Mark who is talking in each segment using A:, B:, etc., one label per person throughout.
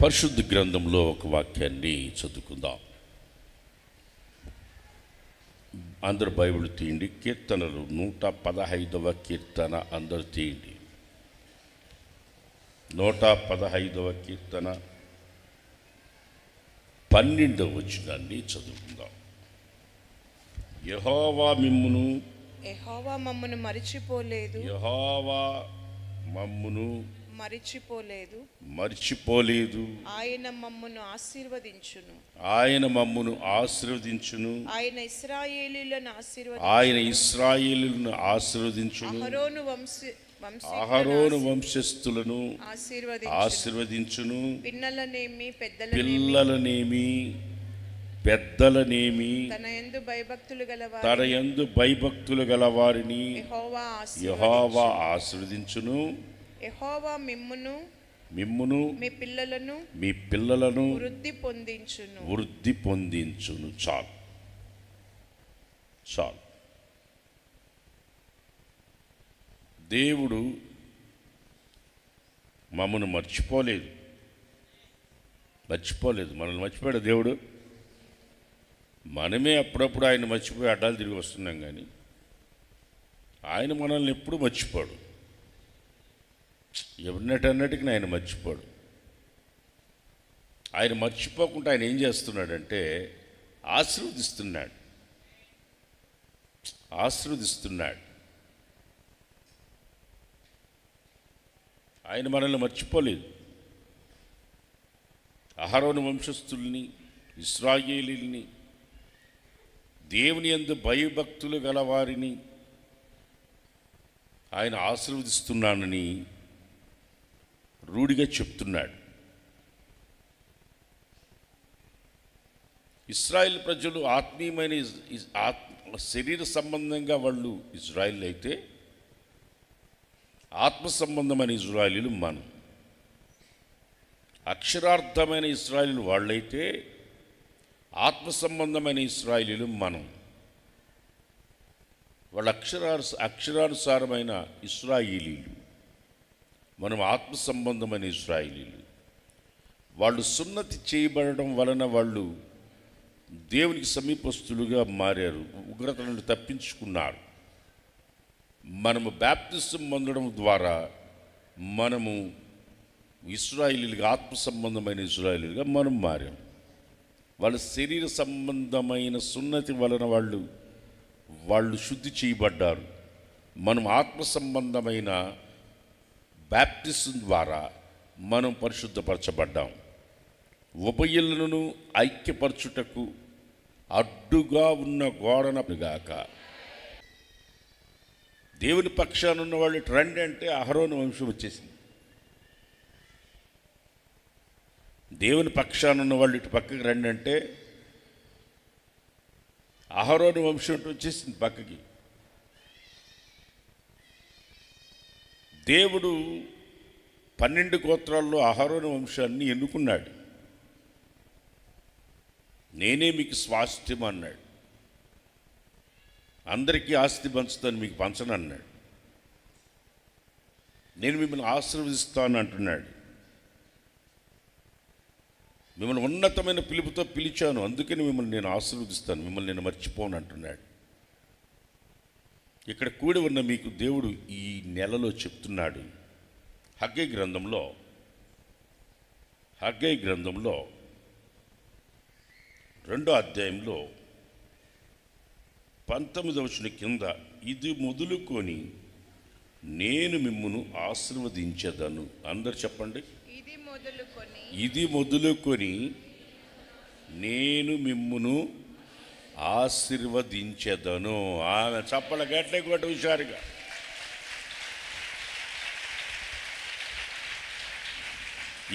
A: పరిశుద్ధ గ్రంథంలో ఒక వాక్యాన్ని చదువుకుందాం. అందరు బైబిల్ తీయండి. కీర్తనలు 115వ కీర్తన అందరు తీయండి. 115వ కీర్తన 12వ వచనాన్ని చదువుకుందాం. యెహోవా
B: మమ్మును మరిచిపోలేదు.
A: యెహోవా మమ్మును మరిచిపోలేదు.
B: ఆయన మమ్మును ఆశీర్వదించును. ఆయన ఇశ్రాయేలీయులను ఆశీర్వదించును. అహరోను వంశస్థులను ఆశీర్వదించును. పిల్లలనేమి పెద్దలనేమి తన యందు భయభక్తులు గల వారిని యెహోవా ఆశీర్వదించును. యెహోవా మిమ్మును మీ పిల్లలను
A: వృద్ధి పొందించును. చాలు. దేవుడు మమ్మను మర్చిపోలేదు. మనల్ని మర్చిపోయాడు దేవుడు. మనమే అప్పుడప్పుడు ఆయన మర్చిపోయి అడ్డాలు తిరిగి వస్తున్నాం, కానీ ఆయన మనల్ని ఎప్పుడు మర్చిపోడు. ఎవరినటన్నిటికీ ఆయన మర్చిపోడు. ఆయన మర్చిపోకుండా ఆయన ఏం చేస్తున్నాడంటే ఆశీర్వదిస్తున్నాడు. ఆయన మనల్ని మర్చిపోలేదు. అహరోను వంశస్థుల్ని, ఇశ్రాయేలీయుల్ని, దేవుని యందు భయభక్తులు గల వారిని ఆయన ఆశీర్వదిస్తున్నానని రూఢిగా చెప్తున్నాడు. ఇశ్రాయేల్ ప్రజలు ఆత్మీయమైన శరీర సంబంధంగా వాళ్ళు ఇజ్రాయిల్ అయితే, ఆత్మ సంబంధమైన ఇజ్రాయిలీలు మనం. అక్షరార్థమైన ఇజ్రాయిలీలు వాళ్ళైతే, ఆత్మ సంబంధమైన ఇజ్రాయిలీలు మనం. వాళ్ళ అక్షరానుసారమైన ఇశ్రాయేలీలు, మనం ఆత్మ సంబంధమైన ఇశ్రాయేలీలు. వాళ్ళు సున్నతి చేయబడడం వలన వాళ్ళు దేవునికి సమీపస్తులుగా మారారు, ఉగ్రత నుండి తప్పించుకున్నారు. మనము బాప్తిసం పొందడం ద్వారా మనము ఇశ్రాయేలీలుగా, ఆత్మ సంబంధమైన ఇశ్రాయేలీలుగా మనం మారాం. వాళ్ళ శరీర సంబంధమైన సున్నతి వలన వాళ్ళు శుద్ధి చేయబడ్డారు. మనం ఆత్మ సంబంధమైన బాప్తిసం ద్వారా మనం పరిశుద్ధపరచబడ్డాం. ఉభయులను ఐక్యపరచుటకు అడ్డుగా ఉన్న గోడనగాక దేవుని పక్షాన ఉన్న వాళ్ళు రండి అంటే అహరోను వంశం వచ్చేసింది. దేవుని పక్షాన ఉన్న వాళ్ళు ఇటు పక్కకి రండి అంటే అహరోను వంశం వచ్చేసింది పక్కకి. దేవుడు 12 గోత్రాల్లో అహరోను వంశాన్ని ఎన్నుకున్నాడు. నేనే మీకు స్వాస్థ్యం అన్నాడు. అందరికీ ఆస్తి పంచుతాను, మీకు పంచను అన్నాడు. నేను మిమ్మల్ని ఆశీర్వదిస్తాను అంటున్నాడు. మిమ్మల్ని ఉన్నతమైన పిలుపుతో పిలిచాను, అందుకని మిమ్మల్ని నేను ఆశీర్వదిస్తాను, మిమ్మల్ని నేను మర్చిపోను అంటున్నాడు. ఇక్కడ కూడి ఉన్న మీకు దేవుడు ఈ నెలలో చెప్తున్నాడు. హగ్గై గ్రంథంలో 2వ అధ్యాయంలో 19వ వచనం కింద, ఇది మొదలుకొని నేను మిమ్మును ఆశీర్వదించెదను. అందరు చెప్పండి. ఇది మొదలుకొని నేను మిమ్మును ఆశీర్వదించెదను. ఆమె చప్పల గట్లే కొట్ట హుషారుగా.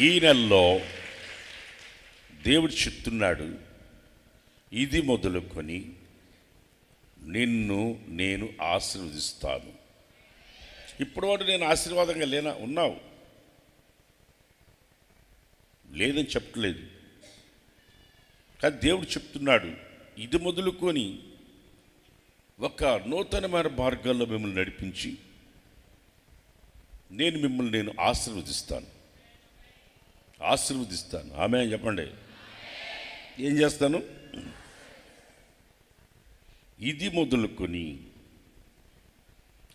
A: ఈ నెలలో దేవుడు చెప్తున్నాడు, ఇది మొదలుకొని నిన్ను నేను ఆశీర్వదిస్తాను. ఇప్పుడు వాడు నేను ఆశీర్వాదంగా ఉన్నావు లేదని చెప్పట్లేదు, కానీ దేవుడు చెప్తున్నాడు, ఇది మొదలుకొని ఒక నూతనమైన మార్గాల్లో మిమ్మల్ని నడిపించి నేను మిమ్మల్ని ఆశీర్వదిస్తాను. ఆశీర్వదిస్తాను. ఆమె చెప్పండి. ఏం చేస్తాను? ఇది మొదలుకొని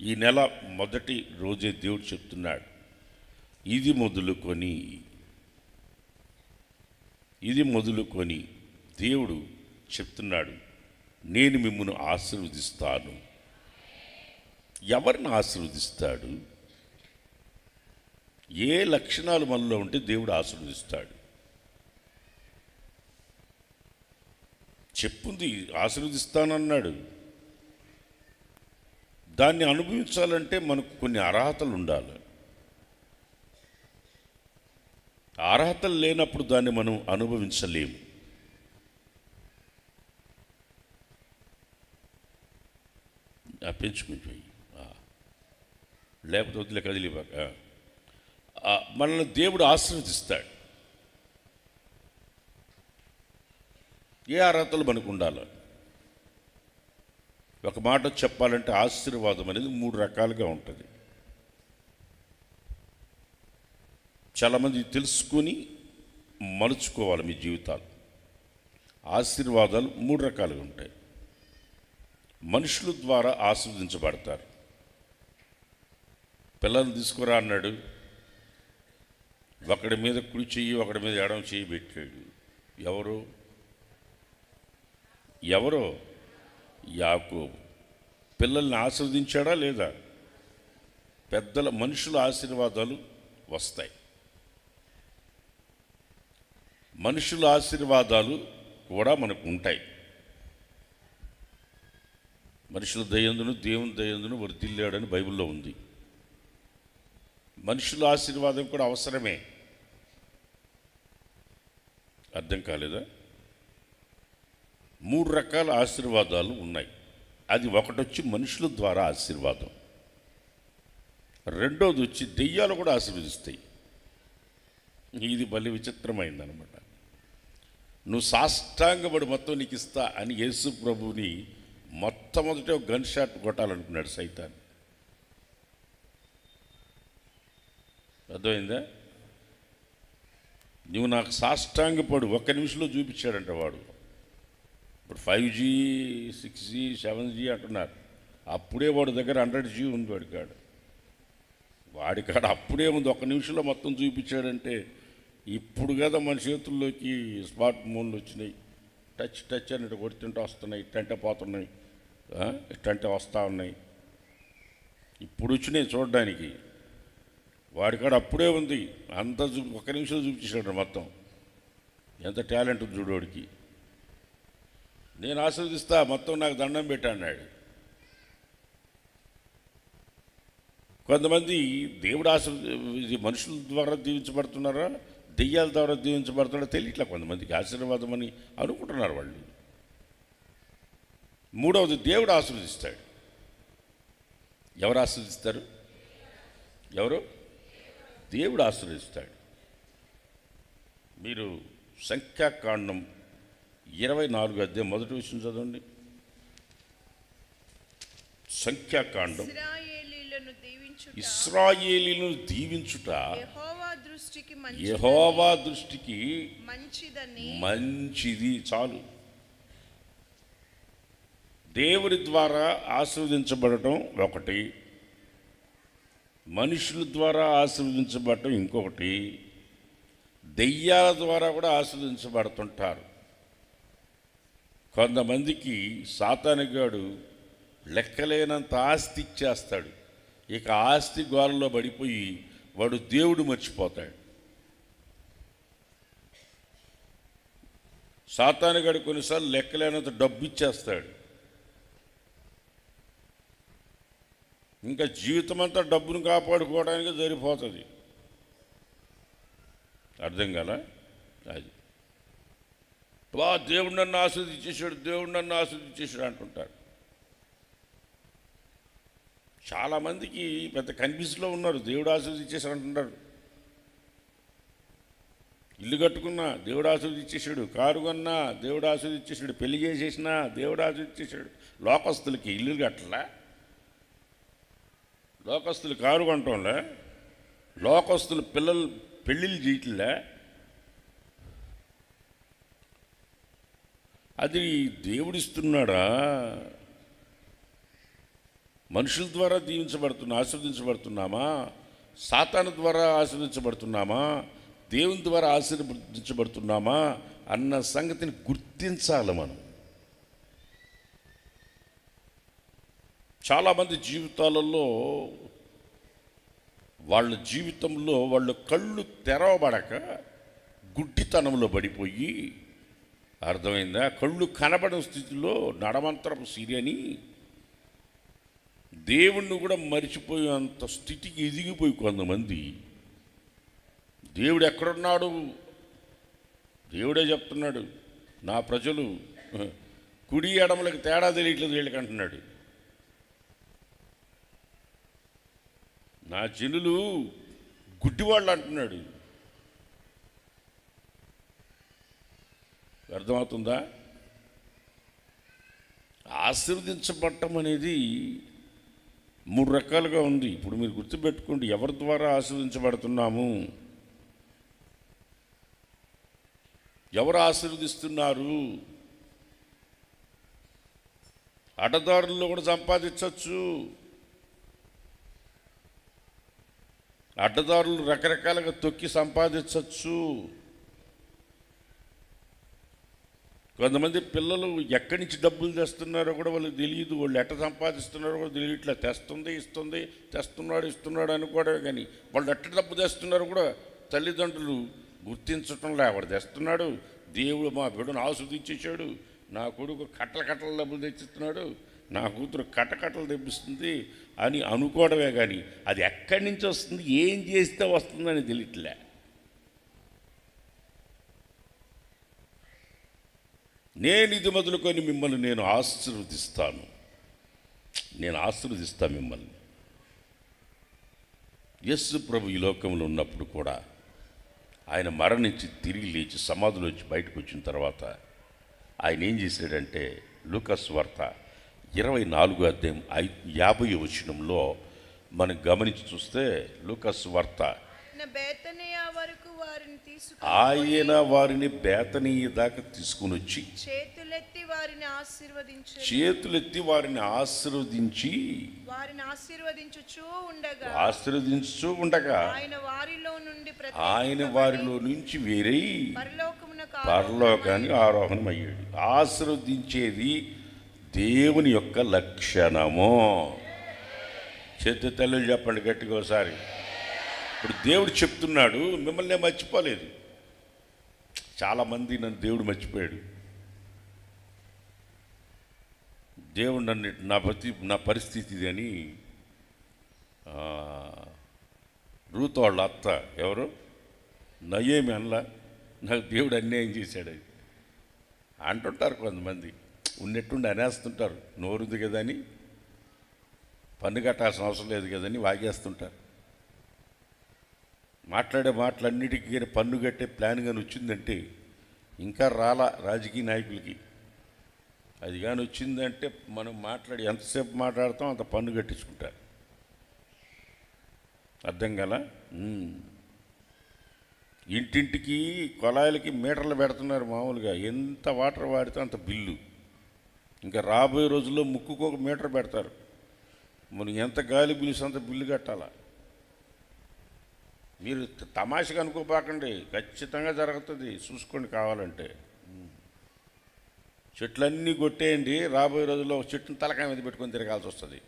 A: ఈ నెల మొదటి రోజే దేవుడు చెప్తున్నాడు, ఇది మొదలుకొని దేవుడు చెప్తున్నాడు, నేను మిమ్మల్ని ఆశీర్వదిస్తాను. ఎవరిని ఆశీర్వదిస్తాడు? ఏ లక్షణాలు మనలో ఉంటే దేవుడు ఆశీర్వదిస్తాడు? చెప్పుంది ఆశీర్వదిస్తానన్నాడు. దాన్ని అనుభవించాలంటే మనకు కొన్ని అర్హతలు ఉండాలి. అర్హతలు లేనప్పుడు దాన్ని మనం అనుభవించలేము. పెంచుకుంటాయి, లేకపోతే వదిలే కదిలిపాక మనల్ని దేవుడు ఆశీర్వదిస్తాడు. ఏ అర్హతలు మనకు ఉండాలి? ఒక మాట చెప్పాలంటే ఆశీర్వాదం అనేది 3 రకాలుగా ఉంటుంది. చాలామంది తెలుసుకొని మలుచుకోవాలి మీ జీవితాలు. ఆశీర్వాదాలు 3 రకాలుగా ఉంటాయి. మనుషుల ద్వారా ఆశీర్వదించబడతారు. పిల్లలు తీసుకురా అన్నాడు, ఒకడి మీద కుడి చెయ్యి ఒకడి మీద ఎడమ చెయ్యి పెట్టాడు. ఎవరో యాకోబు. పిల్లల్ని ఆశీర్వదించాడా లేదా? మనుషుల ఆశీర్వాదాలు వస్తాయి. మనుషుల ఆశీర్వాదాలు కూడా మనకు ఉంటాయి. మనుషుల దయందును దేవుని దయందును వర్ధిల్లాడని బైబిల్లో ఉంది. మనుషుల ఆశీర్వాదం కూడా అవసరమే. అర్థం కాలేదా? 3 రకాల ఆశీర్వాదాలు ఉన్నాయి. అది ఒకటొచ్చి మనుషుల ద్వారా ఆశీర్వాదం, రెండోది వచ్చి దెయ్యాలు కూడా ఆశీర్వదిస్తాయి. ఇది భలే విచిత్రమైందనమాట. నువ్వు సాష్టాంగపడి మొత్తం నీకు ఇస్తా అని యేసు ప్రభువుని మొట్టమొదట ఒక గన్ షాట్ కొట్టాలనుకున్నాడు సైతాన్. అర్థమైందా? నువ్వు నాకు సాష్టాంగపడు, 1 నిమిషంలో చూపించాడంట వాడు. ఇప్పుడు 5G 6G 7G అంటున్నారు. అప్పుడే వాడి దగ్గర 100G ఉంది. వాడికాడ అప్పుడే ఉంది. 1 నిమిషంలో మొత్తం చూపించాడంటే ఇప్పుడు కదా మన చేతుల్లోకి స్మార్ట్ ఫోన్లు వచ్చినాయి. టచ్ అని కొడుతుంటే వస్తున్నాయి, ఇట్టంటే పోతున్నాయి, ఇట్టంటే వస్తూ ఉన్నాయి. ఇప్పుడు వచ్చినాయి చూడడానికి. వాడికాడ అప్పుడే ఉంది. అంత 1 నిమిషంలో చూపించాడు మొత్తం. ఎంత టాలెంట్ ఉంది చూడోడికి. నేను ఆశీర్వదిస్తా, మొత్తం నాకు దండం పెట్టా అన్నాడు. కొంతమంది దేవుడు మనుషుల ద్వారా దీవించబడుతున్నారా, దెయ్యాల ద్వారా దీవించబడుతున్నారా తెలియట్లా. కొంతమందికి ఆశీర్వాదం అని అనుకుంటున్నారు వాళ్ళు. మూడవది దేవుడు ఆశీర్వదిస్తాడు. ఎవరు ఆశీర్వదిస్తారు? దేవుడు ఆశీర్వదిస్తాడు. మీరు సంఖ్యాకాండం 24 అధ్యాయం మొదటి విషయం చదవండి. సంఖ్యాకాండం. ఇశ్రాయేలీలను దీవించుట యెహోవా దృష్టికి మంచిది. చాలు. దేవుని ద్వారా ఆశీర్వదించబడటం ఒకటి, మనుషుల ద్వారా ఆశీర్వదించబడటం ఇంకొకటి, దెయ్యాల ద్వారా కూడా ఆశీర్వదించబడుతుంటారు. కొంతమందికి సాతానుగాడు లెక్కలేనంత ఆస్తి ఇచ్చేస్తాడు. ఇక ఆస్తి గోలలో పడిపోయి వాడు దేవుడు మర్చిపోతాడు. సాతానుగాడు కొన్నిసార్లు లెక్కలేనంత డబ్బు ఇచ్చేస్తాడు. ఇంకా జీవితం అంతా డబ్బును కాపాడుకోవడానికి సరిపోతుంది. అర్థం కాల? అది దేవుడు నన్ను ఆస్వాదించేశాడు, దేవుడు నన్ను ఆస్వాదించేశాడు అంటుంటారు. చాలామందికి పెద్ద కన్ఫ్యూజ్లో ఉన్నారు. దేవుడు ఆస్వాదించేశాడు అంటున్నారు. ఇల్లు కట్టుకున్నా దేవుడు ఆస్వాదించేశాడు, కారు కొన్నా దేవుడు ఆస్వాదించేశాడు, పెళ్లి చేసేసినా దేవుడు ఆస్వాదించేశాడు. లోకస్తులకి ఇల్లు కట్టలా, లోకస్తులు కారు కొనటంలే, లోకస్తులు పిల్లలు పెళ్ళిళ్ళు చేయట్లే, అది దేవుడిస్తున్నాడా? మనుషుల ద్వారా ఆశీర్వదించబడుతున్నామా? సాతాను ద్వారా ఆశీర్వదించబడుతున్నామా? దేవుని ద్వారా ఆశీర్వదించబడుతున్నామా అన్న సంగతిని గుర్తించాలి మనం. చాలామంది జీవితాలలో వాళ్ళ జీవితంలో వాళ్ళ కళ్ళు తెరవబడక గుడ్డితనంలో పడిపోయి, అర్థమైందా, కళ్ళు కనబడిన స్థితిలో నడమంతరపు సిరియని దేవుణ్ణి కూడా మరిచిపోయేంత స్థితికి ఎదిగిపోయి కొంతమంది. దేవుడు ఎక్కడున్నాడు? దేవుడే చెప్తున్నాడు, నా ప్రజలు కుడి ఎడమలకు తేడా తెలియట్లేదు వీళ్ళకి అంటున్నాడు. నా జనులు గుడ్డివాళ్ళు అంటున్నాడు. అర్థమవుతుందా? ఆశీర్వదించబడటం అనేది 3 రకాలుగా ఉంది. ఇప్పుడు మీరు గుర్తుపెట్టుకోండి, ఎవరి ద్వారా ఆశీర్వదించబడుతున్నాము, ఎవరు ఆశీర్వదిస్తున్నారు? అడ్డదారుల్లో కూడా సంపాదించవచ్చు. అడ్డదారులు రకరకాలుగా తొక్కి సంపాదించవచ్చు. కొంతమంది పిల్లలు ఎక్కడి నుంచి డబ్బులు తెస్తున్నారో కూడా వాళ్ళకి తెలియదు, వాళ్ళు ఎట్ట సంపాదిస్తున్నారో కూడా తెలియట్లే. ఇస్తున్నాడు అనుకోవడమే కానీ వాళ్ళు ఎట్ట డబ్బు తెస్తున్నారో కూడా తల్లిదండ్రులు గుర్తించటంలో. ఎవడు తెస్తున్నాడు? దేవుడు మా బిడ్డను ఆస్వాదించేశాడు, నా కొడుకు కట్టల డబ్బులు తెచ్చిస్తున్నాడు, నా కూతురు కట్టలు తెప్పిస్తుంది అని అనుకోవడమే కానీ అది ఎక్కడి నుంచి వస్తుంది, ఏం చేస్తే వస్తుందని తెలియట్లే. నేను ఇది మొదలుకొని మిమ్మల్ని నేను ఆశీర్వదిస్తాను మిమ్మల్ని. యేసు ప్రభు ఈ లోకంలో ఉన్నప్పుడు కూడా ఆయన మరణించి తిరిగి లేచి సమాధిలోంచి బయటకు వచ్చిన తర్వాత ఆయన ఏం చేశాడంటే, లూకాసు వార్త 24వ అధ్యాయం 50వ వచనంలో మనం గమనించి చూస్తే, లూకాసు వార్త ఆయన వారిని బేతనీయ దాకా తీసుకుని వచ్చి చేతులెత్తి వారిని ఆశీర్వదించి ఆశీర్వదించుచూ ఉండగా ఆయన వారిలో నుంచి వేరై పరలోకానికి ఆరోహణం అయ్యాడు. ఆశీర్వదించేది దేవుని యొక్క లక్షణము. చేతి తల్లి చెప్పండి గట్టిగా ఒకసారి. ఇప్పుడు దేవుడు చెప్తున్నాడు, మిమ్మల్ని నేను మర్చిపోలేదు. చాలామంది నన్ను దేవుడు మర్చిపోయాడు, దేవుడు నన్ను నా పరిస్థితి ఇది అని రూతు వాళ్ళ అత్త ఎవరు నయోమి అనలా, నాకు దేవుడు అన్యాయం చేశాడు అది అంటుంటారు కొంతమంది. ఉన్నట్టుండి అనేస్తుంటారు, నోరుంది కదా అని, పన్ను కట్టాల్సిన అవసరం లేదు కదని వాగేస్తుంటారు. మాట్లాడే మాటలన్నిటికీ పన్ను కట్టే ప్లాన్ కానీ వచ్చిందంటే, ఇంకా రాజకీయ నాయకులకి అది కానీ వచ్చిందంటే మనం ఎంతసేపు మాట్లాడతాం అంత పన్ను కట్టించుకుంటారు. అర్థం కదా? ఇంటింటికి కొలాయిలకి మీటర్లు పెడుతున్నారు మామూలుగా, ఎంత వాటర్ వాడితే అంత బిల్లు. ఇంకా రాబోయే రోజుల్లో ముక్కుకు ఒక మీటర్ పెడతారు, మనం ఎంత గాలి బిల్లు అంత బిల్లు కట్టాలా. మీరు తమాషగా అనుకోపాకండి, ఖచ్చితంగా జరుగుతుంది, చూసుకోండి కావాలంటే. చెట్లన్నీ కొట్టేయండి, రాబోయే రోజుల్లో ఒక చెట్టును తలకాయ మీద పెట్టుకొని తిరగాల్సి వస్తుంది.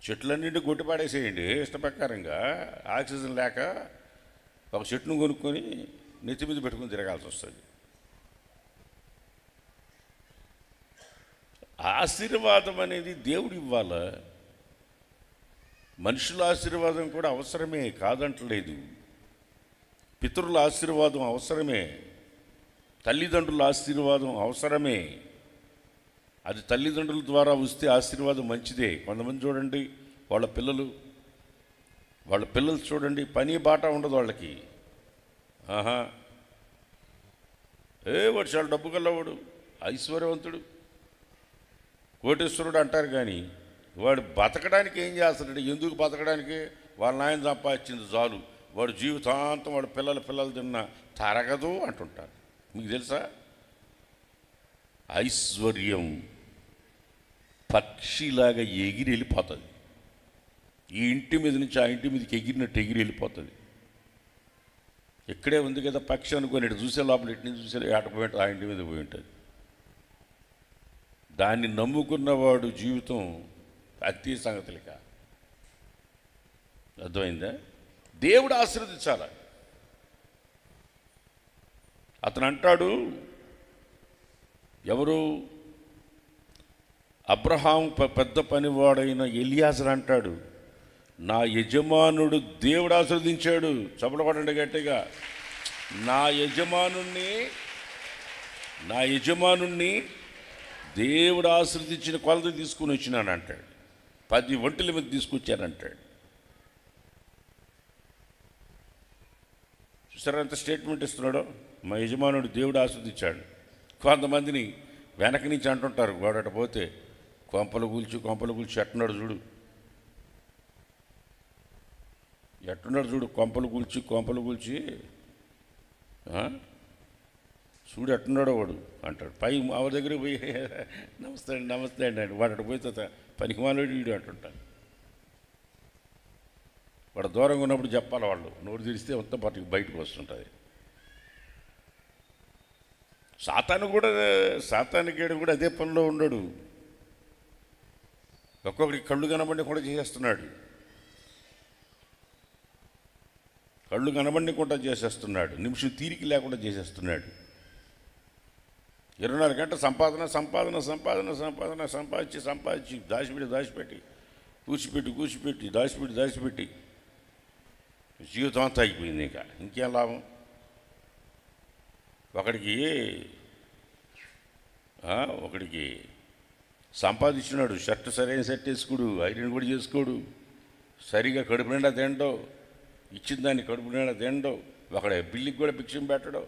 A: చెట్లన్నింటి కొట్టి పాడేసేయండి ఇష్టప్రకారంగా, ఆక్సిజన్ లేక ఒక చెట్టును కొనుక్కొని నెత్తి మీద పెట్టుకొని తిరగాల్సి వస్తుంది. ఆశీర్వాదం అనేది దేవుడు ఇవ్వాలా. మనుషుల ఆశీర్వాదం కూడా అవసరమే, కాదంటలేదు. పితరుల ఆశీర్వాదం అవసరమే, తల్లిదండ్రుల ఆశీర్వాదం అవసరమే. అది తల్లిదండ్రుల ద్వారా వస్తే ఆశీర్వాదం మంచిదే. కొంతమంది చూడండి, వాళ్ళ పిల్లలు చూడండి, పని బాట ఉండదు వాళ్ళకి. వాడు చాలా డబ్బు కల్లవాడు, ఐశ్వర్యవంతుడు, కోటేశ్వరుడు అంటారు, కానీ వాడు బతకడానికి ఏం చేస్తాడు? ఎందుకు బతకడానికి? వాళ్ళ నాయన సంపాదించింది చాలు, వాడు జీవితాంతం వాడు పిల్లలు తిన్నా తరగదు అంటుంటారు. మీకు తెలుసా? ఐశ్వర్యం పక్షిలాగా ఎగిరి వెళ్ళిపోతుంది. ఈ ఇంటి మీద నుంచి ఆ ఇంటి మీదకి ఎగిరినట్టు ఎగిరి వెళ్ళిపోతుంది. ఇక్కడే ఉంది కదా పక్షి అనుకోని ఇటు చూసే లోపల ఇటు నుంచి చూసే ఆటపోయి ఆ ఇంటి మీద పోయి ఉంటుంది. దాన్ని నమ్ముకున్నవాడు జీవితం అతి సంగతులక. అర్థమైందా? దేవుడు ఆశీర్వదించాలి. అతను అంటాడు, ఎవరు? అబ్రహాం పెద్ద పనివాడైన ఎలియాజరు అంటాడు, నా యజమానుడు దేవుడు ఆశీర్వదించాడు. చప్పడపడండి గట్టిగా. నా యజమానుణ్ణి దేవుడు ఆశీర్వదించిన కొలత తీసుకుని వచ్చినాను అంటాడు. 10 ఒంటెల మీద తీసుకొచ్చానంటాడు. చూసారా ఎంత స్టేట్మెంట్ ఇస్తున్నాడో? మా యజమానుడు దేవుడు ఆశీర్వదించాడు. కొంతమందిని వెనక నుంచి అంటుంటారు, వాడట పోతే కొంపలు కూల్చి ఎట్టున్నాడు చూడు, కొంపలు కూల్చి చూడు ఎట్టున్నాడో వాడు అంటాడు. పై ఆవిడ దగ్గరికి పోయి నమస్తే అండి వాడట పోతే పనికిమాలోడు వీడు అంటుంటాడు. వాడు దూరంగా ఉన్నప్పుడు చెప్పాలి, వాళ్ళు నోరు తెరిస్తే మొత్తం బయటకు వస్తుంటుంది. సాతానికేడు కూడా అదే పనిలో ఉండడు. ఒక్కొక్కడికి కళ్ళు కనబడి కూడా చేసేస్తున్నాడు. నిమిషం తీరిక లేకుండా చేసేస్తున్నాడు. 24 గంటల సంపాదించి దాచిపెట్టి కూర్చిపెట్టి జీవితం అంతా అయిపోయింది. ఇంకేం లాభం? ఒకడికి సంపాదించినాడు, షర్ట్ సరైన షర్ట్ వేసుకోడు, ఐరన్ కూడా చేసుకోడు, సరిగా కడుపు నిండా తినడో, ఇచ్చిన దాన్ని కడుపు నిండా తినడో, ఒకడ బిల్లికి కూడా భిక్షం పెట్టడం,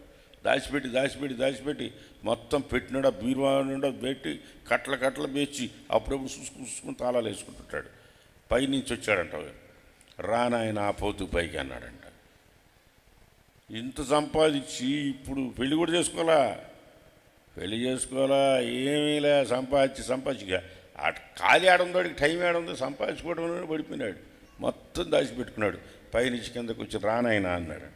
A: దాచిపెట్టి మొత్తం పెట్టినాడు. బీరువా నిండా పెట్టి కట్టలు వేచి అప్పుడప్పుడు చూసుకుని తాళాలు వేసుకుంటుంటాడు. పైనుంచి వచ్చాడంట, రానాయన పోతూ పైకి అన్నాడంట. ఇంత సంపాదించి ఇప్పుడు పెళ్ళి కూడా చేసుకోవాలా ఏమీలే, సంపాదించిగా ఖాళీ ఆడందోడికి టైం ఆడుందో సంపాదించుకోవడం పడిపోయినాడు. మొత్తం దాచిపెట్టుకున్నాడు. పైనుంచి కిందకు వచ్చి రానాయన అన్నాడు.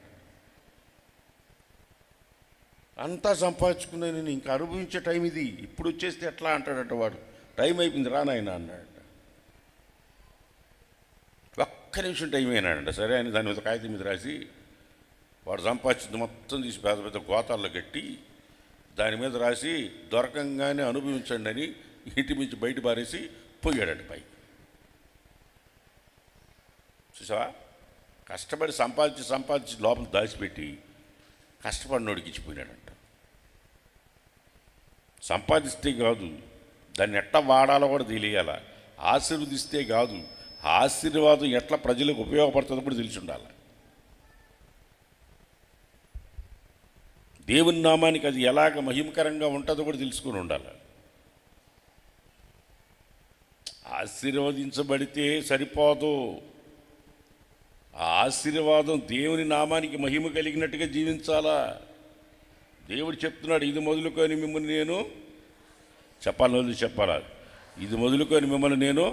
A: అంతా సంపాదించుకున్నా నేను ఇంకా అనుభవించే టైం ఇది, ఇప్పుడు వచ్చేస్తే ఎట్లా అంటాడట వాడు. టైం అయిపోయింది రానాయన అన్నాడట. ఒక్క నిమిషం టైం అయినాడంట. సరే అని దాని మీద కాగితం మీద రాసి వాడు సంపాదించింది మొత్తం తీసి పెద్ద గోతాల్లో కట్టి దాని మీద రాసి దొరకంగానే అనుభవించండి అని ఇంటి నుంచి బయట పారేసి పోయాడట పైకి. చూసావా? కష్టపడి సంపాదించి లోపల దాచిపెట్టి కష్టపడినోడికి ఇచ్చిపోయినాడంట. సంపాదిస్తే కాదు, దాన్ని ఎట్లా వాడాలో కూడా తెలియాల. ఆశీర్వదిస్తే కాదు, ఆశీర్వాదం ఎట్లా ప్రజలకు ఉపయోగపడుతుందో కూడా తెలిసి ఉండాలి. దేవుని నామానికి అది ఎలాగ మహిమకరంగా ఉంటుందో కూడా తెలుసుకొని ఉండాలి. ఆశీర్వదించబడితే సరిపోదు, ఆ ఆశీర్వాదం దేవుని నామానికి మహిమ కలిగినట్టుగా జీవించాలా. దేవుడు చెప్తున్నాడు, ఇది మొదలుకొని మిమ్మల్ని నేను చెప్పాలా, ఇది మొదలుకొని మిమ్మల్ని నేను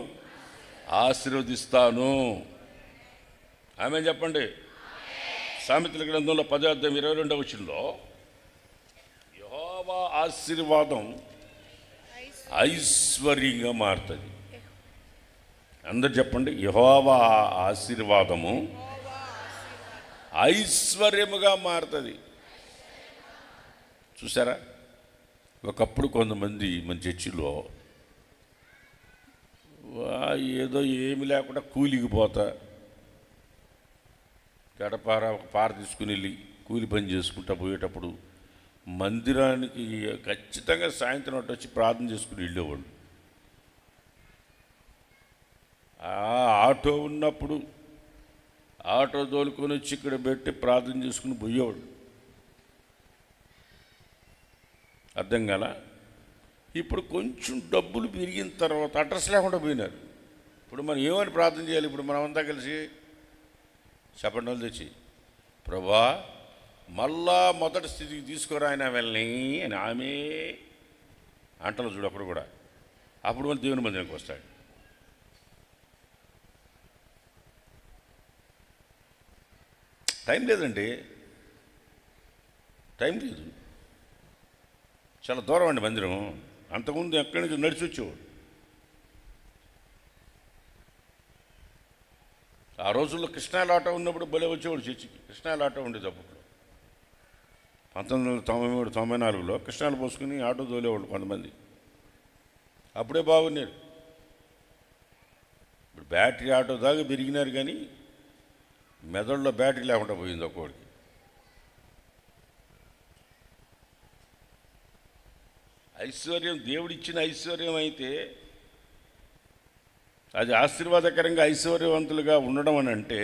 A: ఆశీర్వదిస్తాను. ఆమె చెప్పండి. సామెతల గ్రంథంలో 10:22 యెహోవా ఆశీర్వాదం ఐశ్వర్యంగా మారుతుంది. అందరు చెప్పండి, యెహోవా ఆశీర్వాదము ఐశ్వర్యముగా మారుతుంది. చూసారా? ఒకప్పుడు కొంతమంది మన చర్చిలో ఏదో ఏమి లేకుండా కూలికి పోతా గడపార ఒక పార తీసుకుని వెళ్ళి కూలి పని చేసుకుంటా పోయేటప్పుడు మందిరానికి ఖచ్చితంగా సాయంత్రం అటు వచ్చి ప్రార్థన చేసుకుని వెళ్ళేవాళ్ళు. ఆటో ఉన్నప్పుడు ఆటో తోలుకొని వచ్చి ఇక్కడ పెట్టి ప్రార్థన చేసుకుని పోయేవాడు. అర్థం కాల? ఇప్పుడు కొంచెం డబ్బులు పెరిగిన తర్వాత అడ్రస్ లేకుండా పోయినారు. ఇప్పుడు మనం ఏమని ప్రార్థన చేయాలి? ఇప్పుడు మనం అంతా కలిసి చెప్పండి వాళ్ళు తెచ్చి ప్రభా మళ్ళా మొదటి స్థితికి తీసుకురా ఆయన వెళ్ళని అని ఆమె అంటలో చూడు అప్పుడు కూడా. అప్పుడు మళ్ళీ దేవుని మందిరానికి వస్తాడు. టైం లేదండి, టైం లేదు. చాలా దూరం అండి మందిరం. అంతకుముందు ఎక్కడి నుంచి నడిచి వచ్చేవాడు. ఆ రోజుల్లో కృష్ణాల ఆటో ఉన్నప్పుడు భలే వచ్చేవాడు చర్చికి. కృష్ణాల ఆటో ఉండేది అప్పట్లో. 1993-94లో కృష్ణాలు పోసుకుని ఆటో తోలేవాళ్ళు కొంతమంది. అప్పుడే బాగున్నారు. ఇప్పుడు బ్యాటరీ ఆటో దాకా పెరిగినారు, కానీ మెదడులో బ్యాటరీ లేకుండా పోయింది ఒక్కోడికి. ఐశ్వర్యం దేవుడిచ్చిన ఐశ్వర్యం అయితే అది ఆశీర్వాదకరంగా ఐశ్వర్యవంతులుగా ఉండడం అని అంటే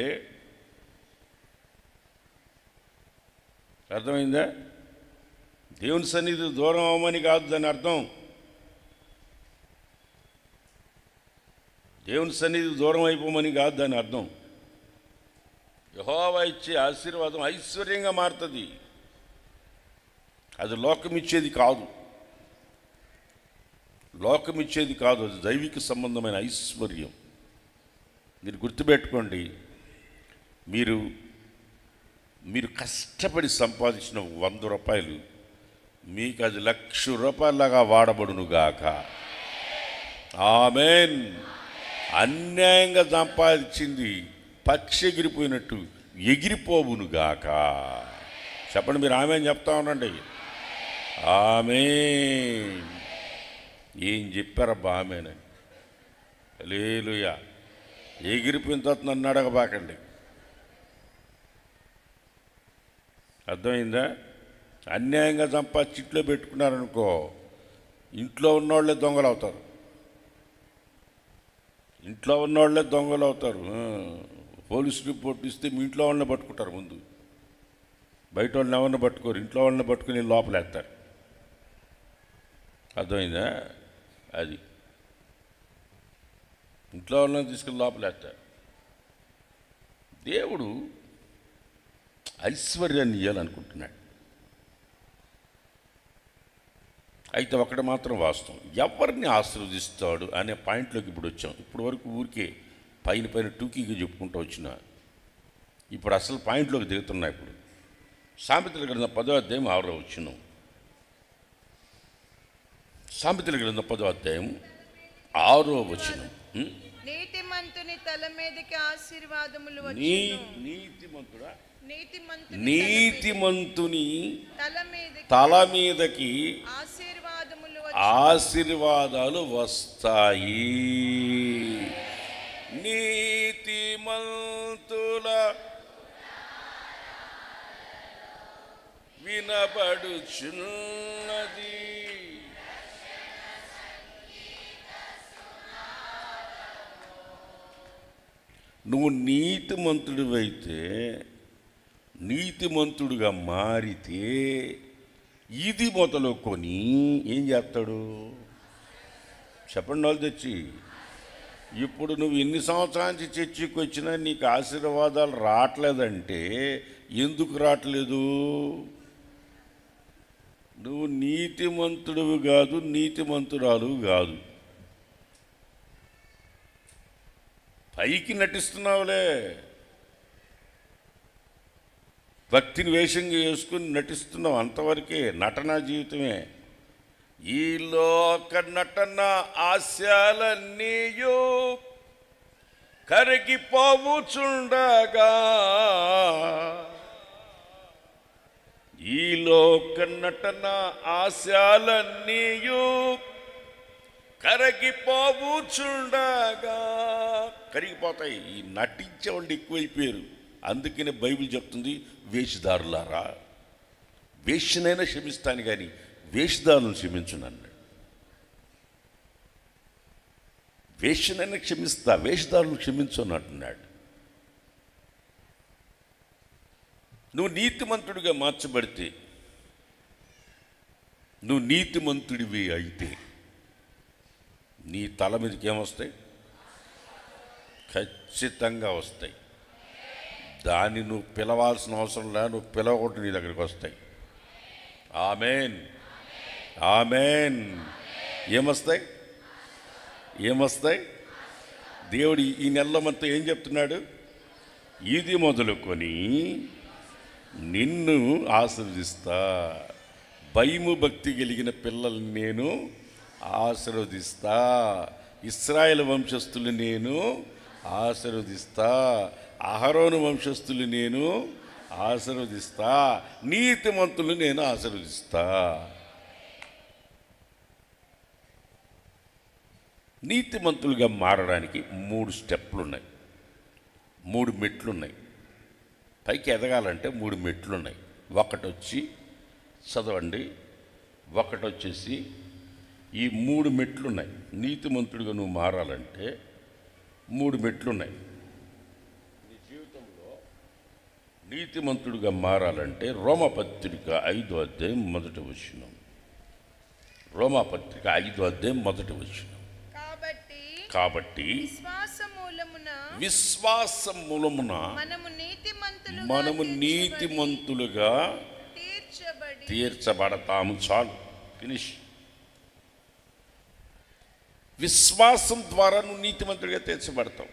A: అర్థమైందా? దేవుని సన్నిధి దూరం అవ్వమని కాదు దాని అర్థం. దేవుని సన్నిధి దూరం అయిపోమని కాదు దాని అర్థం. యెహోవా ఇచ్చే ఆశీర్వాదం ఐశ్వర్యంగా మారుతుంది. అది లోకమిచ్చేది కాదు, లోకమిచ్చేది కాదు, అది దైవిక సంబంధమైన ఐశ్వర్యం. మీరు గుర్తుపెట్టుకోండి. మీరు కష్టపడి సంపాదించిన 100 రూపాయలు మీకు అది 1,00,000 రూపాయలలాగా వాడబడునుగాక. ఆమేన్. అన్యాయంగా సంపాదించింది పక్షి ఎగిరిపోయినట్టు ఎగిరిపోవునుగాక. చెప్పండి, మీరు ఆమేన్ చెప్తా ఉండండి. ఆమేన్. ఏం చెప్పారబ్బా ఆమేన్? హల్లెలూయా. ఎగిరిపోయిన తర్వాత నన్ను అడగబాకండి. అర్థమైందా? అన్యాయంగా సంపాదించి ఇంట్లో పెట్టుకున్నారనుకో, ఇంట్లో ఉన్నవాళ్ళే దొంగలు అవుతారు. ఇంట్లో ఉన్నవాళ్ళే దొంగలు అవుతారు. పోలీసు రిపోర్ట్ ఇస్తే మీ ఇంట్లో వాళ్ళని పట్టుకుంటారు ముందు. బయట వాళ్ళని ఎవరిని పట్టుకోరు, ఇంట్లో వాళ్ళని పట్టుకుని లోపలేస్తారు. అర్థమైందా? అది ఇంట్లో వాళ్ళని తీసుకుని లోపలేస్తారు. దేవుడు ఐశ్వర్యాన్ని ఇవ్వాలనుకుంటున్నాడు. అయితే ఒకటి మాత్రం వాస్తవం, ఎవరిని ఆశీర్వదిస్తాడు అనే పాయింట్లోకి ఇప్పుడు వచ్చాం. ఇప్పుడు వరకు ఊరికే పైన టూకీగా చెప్పుకుంటూ వచ్చిన, ఇప్పుడు అసలు పాయింట్లోకి దిగుతున్నా. ఇప్పుడు సామెతల గ్రంథం 10వ అధ్యాయం 6వ వచనం. సామెతల గ్రంథం 10వ అధ్యాయం 6వ వచనం.
B: నీతిమంతుని తల మీదకి ఆశీర్వాదములు
A: నీతిమంతుడా?
B: నీతిమంతుని
A: తల మీదకి ఆశీర్వాదాలు వస్తాయి. నీతిమంతుల వినబడుచున్నది. నువ్వు నీతిమంతుడివైతే, నీతిమంతుడిగా మారితే ఇది మొదలుకొని ఏం చేస్తాడు? చెప్పండి వాళ్ళు తెచ్చి. ఇప్పుడు నువ్వు ఎన్ని సంవత్సరాల నుంచి చర్చికి వచ్చినా నీకు ఆశీర్వాదాలు రావట్లేదంటే ఎందుకు రావట్లేదు? నువ్వు నీతిమంతుడివి కాదు, నీతిమంతురాలు కాదు. పైకి నటిస్తున్నావులే, భక్తిని వేషంగా వేసుకుని నటిస్తున్నావు, అంతవరకే. నటనా జీవితమే. ఈ లోక నటన ఆశలన్నీయు కరిగిపోవుచుండగా, ఈ లోక నటన ఆశలన్నీయు కరిగిపోవుచుండగా. కరిగిపోతాయి. ఈ నటించే వాళ్ళు ఎక్కువైపోయారు. అందుకనే బైబిల్ చెప్తుంది, వేషధారులారా, వేషనైనా క్షమిస్తాను కానీ వేషధారులను క్షమించును అన్నాడు. వేషనైనా క్షమిస్తా, వేషధారులను క్షమించు అంటున్నాడు. నువ్వు నీతిమంతుడిగా మార్చబడితే, నువ్వు నీతిమంతుడివి అయితే నీ తల మీదకి ఏమొస్తాయి? ఖచ్చితంగా వస్తాయి. దాన్ని నువ్వు పిలవాల్సిన అవసరం లే, నువ్వు పిలవకుండా నీ దగ్గరికి వస్తాయి. ఆమేన్, ఆమేన్. ఏమొస్తాయి? ఏమొస్తాయి? దేవుడు ఈ నెలలో మనతో ఏం చెప్తున్నాడు? ఇది మొదలుకొని నిన్ను ఆశీర్వదిస్తా, భయము భక్తి కలిగిన పిల్లల్ని నేను ఆశీర్వదిస్తా, ఇశ్రాయేలు వంశస్థులు నేను ఆశీర్వదిస్తా, అహరోను వంశస్థులు నేను ఆశీర్వదిస్తా, నీతిమంతులు నేను ఆశీర్వదిస్తా. నీతిమంతులుగా మారడానికి 3 స్టెప్లు ఉన్నాయి, 3 మెట్లు ఉన్నాయి. పైకి ఎదగాలంటే 3 మెట్లు ఉన్నాయి. ఒకటొచ్చి చదవండి, ఒకటొచ్చేసి ఈ 3 మెట్లు ఉన్నాయి. నీతిమంతుడిగా నువ్వు మారాలంటే 3 మెట్లు ఉన్నాయి. నీ జీవితంలో నీతిమంతుడిగా మారాలంటే రోమాపత్రిక 5వ అధ్యాయం 1వ వచనం. రోమాపత్రిక 5వ అధ్యాయం 1వ వచనం. కాబట్టి విశ్వాస మూలమున మనము నీతిమంతులుగా తీర్చబడతాము. చాలు, ఫినిష్. విశ్వాసం ద్వారా నువ్వు నీతిమంతుడిగా తీర్చబడతావు.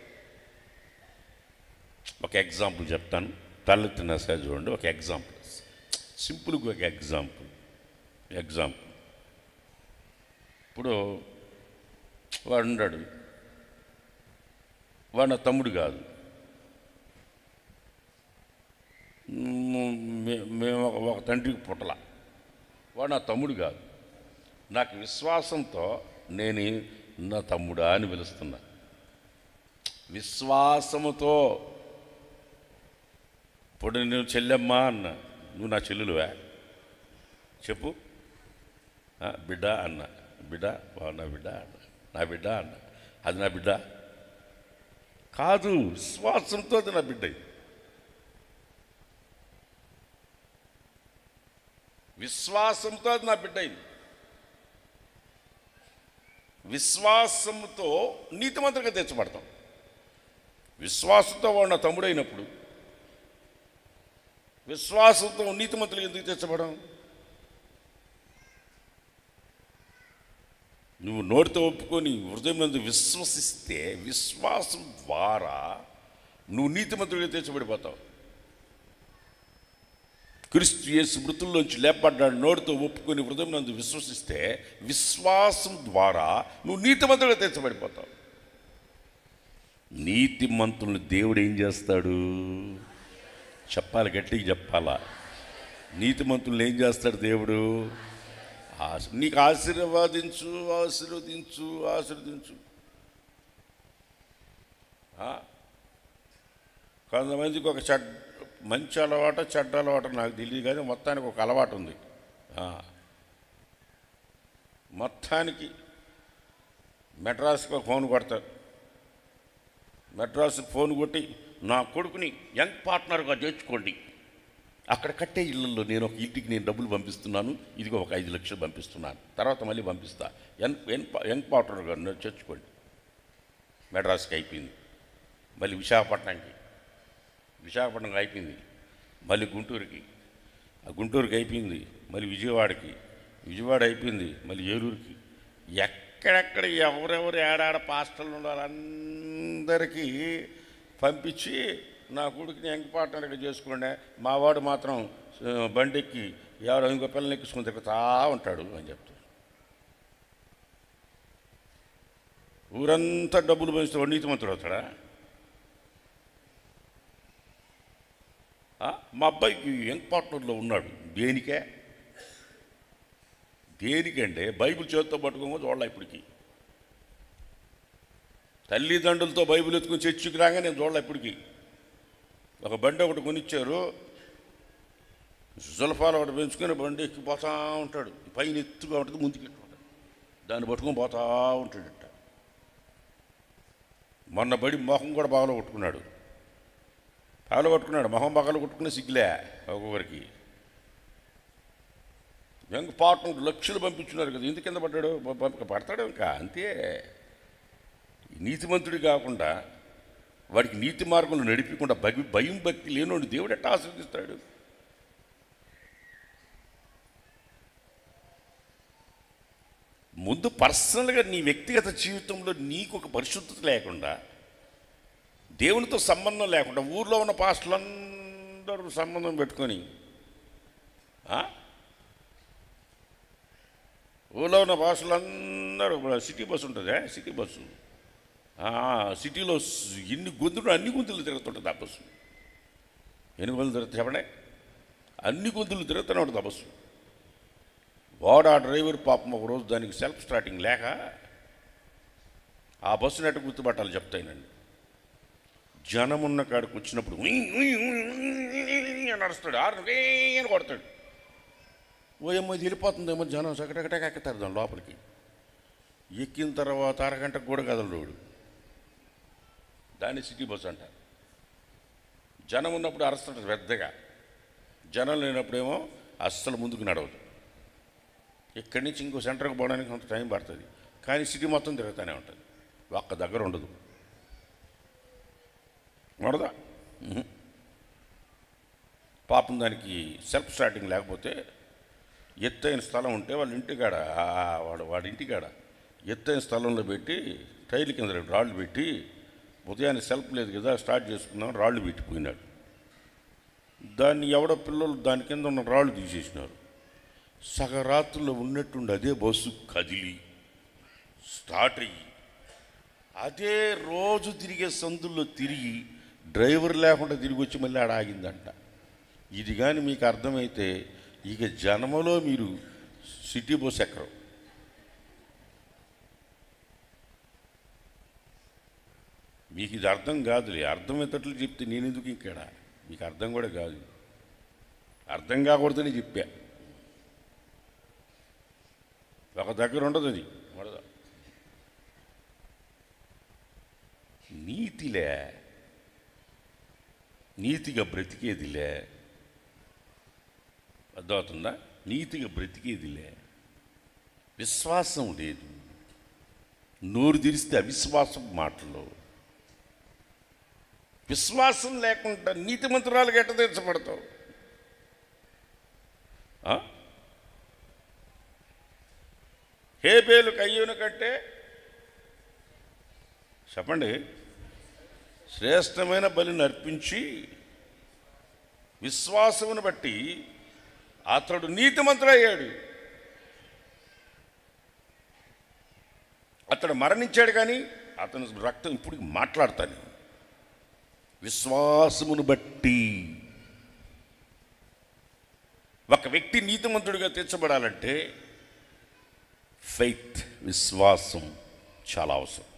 A: ఒక ఎగ్జాంపుల్ చెప్తాను, తలెత్తిన చూడండి. ఒక ఎగ్జాంపుల్, సింపుల్గా ఒక ఎగ్జాంపుల్. ఇప్పుడు వాడు ఉన్నాడు, వాడు నా తమ్ముడు కాదు, మేము ఒక తండ్రికి పుట్టల, వాడు నా తమ్ముడు కాదు. నాకు విశ్వాసంతో నేను నా తమ్ముడా అని పిలుస్తున్నా. విశ్వాసముతో. ఇప్పుడు నేను చెల్లెమ్మా అన్న, నువ్వు నా చెల్లెలువా చెప్పు? బిడ్డ అన్న, బిడ్డ నా బిడ్డ అన్న, నా బిడ్డ అన్న, అది నా బిడ్డ కాదు. విశ్వాసంతో అది నా బిడ్డ. విశ్వాసంతో అది నా బిడ్డ అయింది. విశ్వాసంతో నీతిమంతులుగా తీర్చబడతాం. విశ్వాసంతో వాడు నా తమ్ముడు అయినప్పుడు విశ్వాసంతో నీతిమంతులు ఎందుకు తీర్చబడం? నువ్వు నోటితో ఒప్పుకొని హృదయం నందు విశ్వసిస్తే విశ్వాసం ద్వారా నువ్వు నీతిమంతుడిగా తీర్చబడిపోతావు. క్రీస్తు యేసు మృతుల్లోంచి లేపడ్డాడు. నోటితో ఒప్పుకొని హృదయం నందు విశ్వసిస్తే విశ్వాసం ద్వారా నువ్వు నీతిమంతుడిగా తీర్చబడిపోతావు. నీతిమంతులను దేవుడు ఏం చేస్తాడు? చెప్పాలి, గట్టిగా చెప్పాలా. నీతిమంతులను ఏం చేస్తాడు దేవుడు? నీకు ఆశీర్వదించు. కొంతమందికి ఒక మంచి అలవాటు, చెడ్డ అలవాటు నాకు తెలియదు, కానీ మొత్తానికి ఒక అలవాటు ఉంది. మొత్తానికి మెడ్రాస్కి ఫోన్ కొడతారు. మెడ్రాస్కి ఫోన్ కొట్టి నా కొడుకుని యంగ్ పార్ట్నర్గా చేర్చుకోండి, అక్కడ కట్టే ఇళ్ళల్లో నేను ఒక ఇంటికి నేను డబ్బులు పంపిస్తున్నాను, ఇదిగో ఒక 5 లక్షలు పంపిస్తున్నాను, తర్వాత మళ్ళీ పంపిస్తా, యంగ్ పార్ట్నర్గా చేర్చుకోండి. మెడ్రాస్కి అయిపోయింది. మళ్ళీ విశాఖపట్నం అయిపోయింది. మళ్ళీ గుంటూరుకి అయిపోయింది. మళ్ళీ విజయవాడ అయిపోయింది. మళ్ళీ ఏలూరుకి. ఎక్కడెక్కడ ఎవరెవరు ఏడాడ పాస్టర్లు ఉండాలి అందరికీ పంపించి నా కొడుకుని యంగ్ పార్ట్నర్గా చేసుకోండి, మా వాడు మాత్రం బండెక్కి ఎవరో ఇంకో పిల్లల్ని ఎక్కించుకుని తిరుగుతా ఉంటాడు అని చెప్తారు. ఊరంతా డబ్బులు పంచితే వాడు నీతిమంతుడు అవుతాడా? మా అబ్బాయికి యంగ్ పార్ట్నర్లో ఉన్నాడు. దేనికంటే బైబిల్ చేతితో పట్టుకోమో చూడాలి. ఇప్పటికి తల్లిదండ్రులతో బైబిల్ ఎత్తుకుని చర్చికి రాగా నేను చూడాలి. ఇప్పటికి ఒక బండి ఒకటి కొనిచ్చారు, జులఫాలు ఒకటి పెంచుకొని బండి ఎక్కిపోతూ ఉంటాడు. పైన ఎత్తుగా ఉంటుంది, ముందుకు ఎక్కుంటాడు, దాన్ని పట్టుకొని పోతూ ఉంటాడట. మొన్న బడి మొహం కూడా బాగా కొట్టుకున్నాడు, మొహం బాగా కొట్టుకునే సిగ్గులే ఒక్కొక్కరికి. యంగ్ పార్ట్నర్ లక్షలు పంపించున్నారు కదా, ఎందుకు కింద పడ్డాడు? పడతాడు ఇంకా అంతే. నీతిమంతుడి కాకుండా వాడికి నీతి మార్గంలో నడిపించకుండా భయం భక్తి లేనోడు దేవుడు ఎట్టా ఆశీర్వదిస్తాడు? ముందు పర్సనల్గా నీ వ్యక్తిగత జీవితంలో నీకు ఒక పరిశుద్ధత లేకుండా, దేవునితో సంబంధం లేకుండా, ఊర్లో ఉన్న పాస్టర్లందరూ సంబంధం పెట్టుకొని, ఊళ్ళో ఉన్న పాస్టర్లందరూ సిటీ బస్సు ఉంటుంది, సిటీ బస్సు సిటీలో ఎన్ని గొంతులు, అన్ని గొంతులు తిరుగుతుంటుంది ఆ బస్సు. ఎన్ని గొంతులు తిరుగుతాయి చెప్పండి? అన్ని గొంతులు తిరుగుతూనే ఉంటుంది ఆ బస్సు. వాడు ఆ డ్రైవర్ పాపం ఒకరోజు దానికి సెల్ఫ్ స్టార్టింగ్ లేక ఆ బస్సుని ఎట్ట గుర్తుపట్టాలి చెప్తాయినండి. జనం ఉన్న కాడికి వచ్చినప్పుడు నడుస్తాడు, అని కొడతాడు. ఓ వెళ్ళిపోతుందేమో జనం సగటగటగా ఎక్కుతారు దాని లోపలికి. ఎక్కిన తర్వాత అరగంటకు కూడా కదలడు. దాన్ని సిటీ బస్సు అంటారు. జనం ఉన్నప్పుడు అరుస్తుంటారు పెద్దగా, జనం లేనప్పుడేమో అస్సలు ముందుకు నడవదు. ఇక్కడి నుంచి ఇంకో సెంటర్కి పోవడానికి కొంత టైం పడుతుంది, కానీ సిటీ మొత్తం తిరుగుతూనే ఉంటుంది, ఒక్క దగ్గర ఉండదు. ఉండదా? పాపం దానికి సెల్ఫ్ స్టార్టింగ్ లేకపోతే ఎత్తైన స్థలం ఉంటే వాళ్ళ ఇంటికాడ వాడి ఇంటికాడ ఎత్తైన స్థలంలో పెట్టి టైర్ల కింద రాళ్ళు పెట్టి, ఉదయాన్నే సెల్ఫ్ లేదు కదా స్టార్ట్ చేసుకున్నాం, రాళ్ళు పెట్టిపోయినాడు. దాన్ని ఎవడో పిల్లలు దాని కింద ఉన్న రాళ్ళు తీసేసినారు. సగరాత్రుల్లో ఉన్నట్టుండి అదే బస్సు కదిలి స్టార్ట్ అయ్యి అదే రోజు తిరిగే సందుల్లో తిరిగి డ్రైవర్ లేకుండా తిరిగి వచ్చి మళ్ళీ ఆడ ఆగిందంట. ఇది కానీ మీకు అర్థమైతే ఇక జన్మలో మీరు సిటీ బస్ ఎక్కరు. మీకు ఇది అర్థం కాదులే, అర్థమయ్యేటట్లు చెప్తే నేను ఎందుకు ఇక్కడ, మీకు అర్థం కూడా కాదు, అర్థం కాకూడదని చెప్పా. ఒక దగ్గర ఉండదు అది, ఉండదు. నీతిలే, నీతిగా బ్రతికేదిలే, అర్థమవుతుందా? నీతిగా బ్రతికేదిలే. విశ్వాసం లేదు, నోరు తెరిస్తే అవిశ్వాసం మాటలు. విశ్వాసం లేకుండా నీతిమంతురాలుగా ఎట్ట తీర్చబడతావు? హేబేలు కయ్యూను కంటే చెప్పండి శ్రేష్టమైన బలిని అర్పించి విశ్వాసమును బట్టి అతడు నీతిమంతుడయ్యాడు. అతడు మరణించాడు కానీ అతని రక్తం ఇప్పుడు మాట్లాడతాను. విశ్వాసమును బట్టి ఒక వ్యక్తి నీతిమంతుడిగా తీర్చబడాలంటే ఫెయిత్, విశ్వాసం చాలా అవసరం.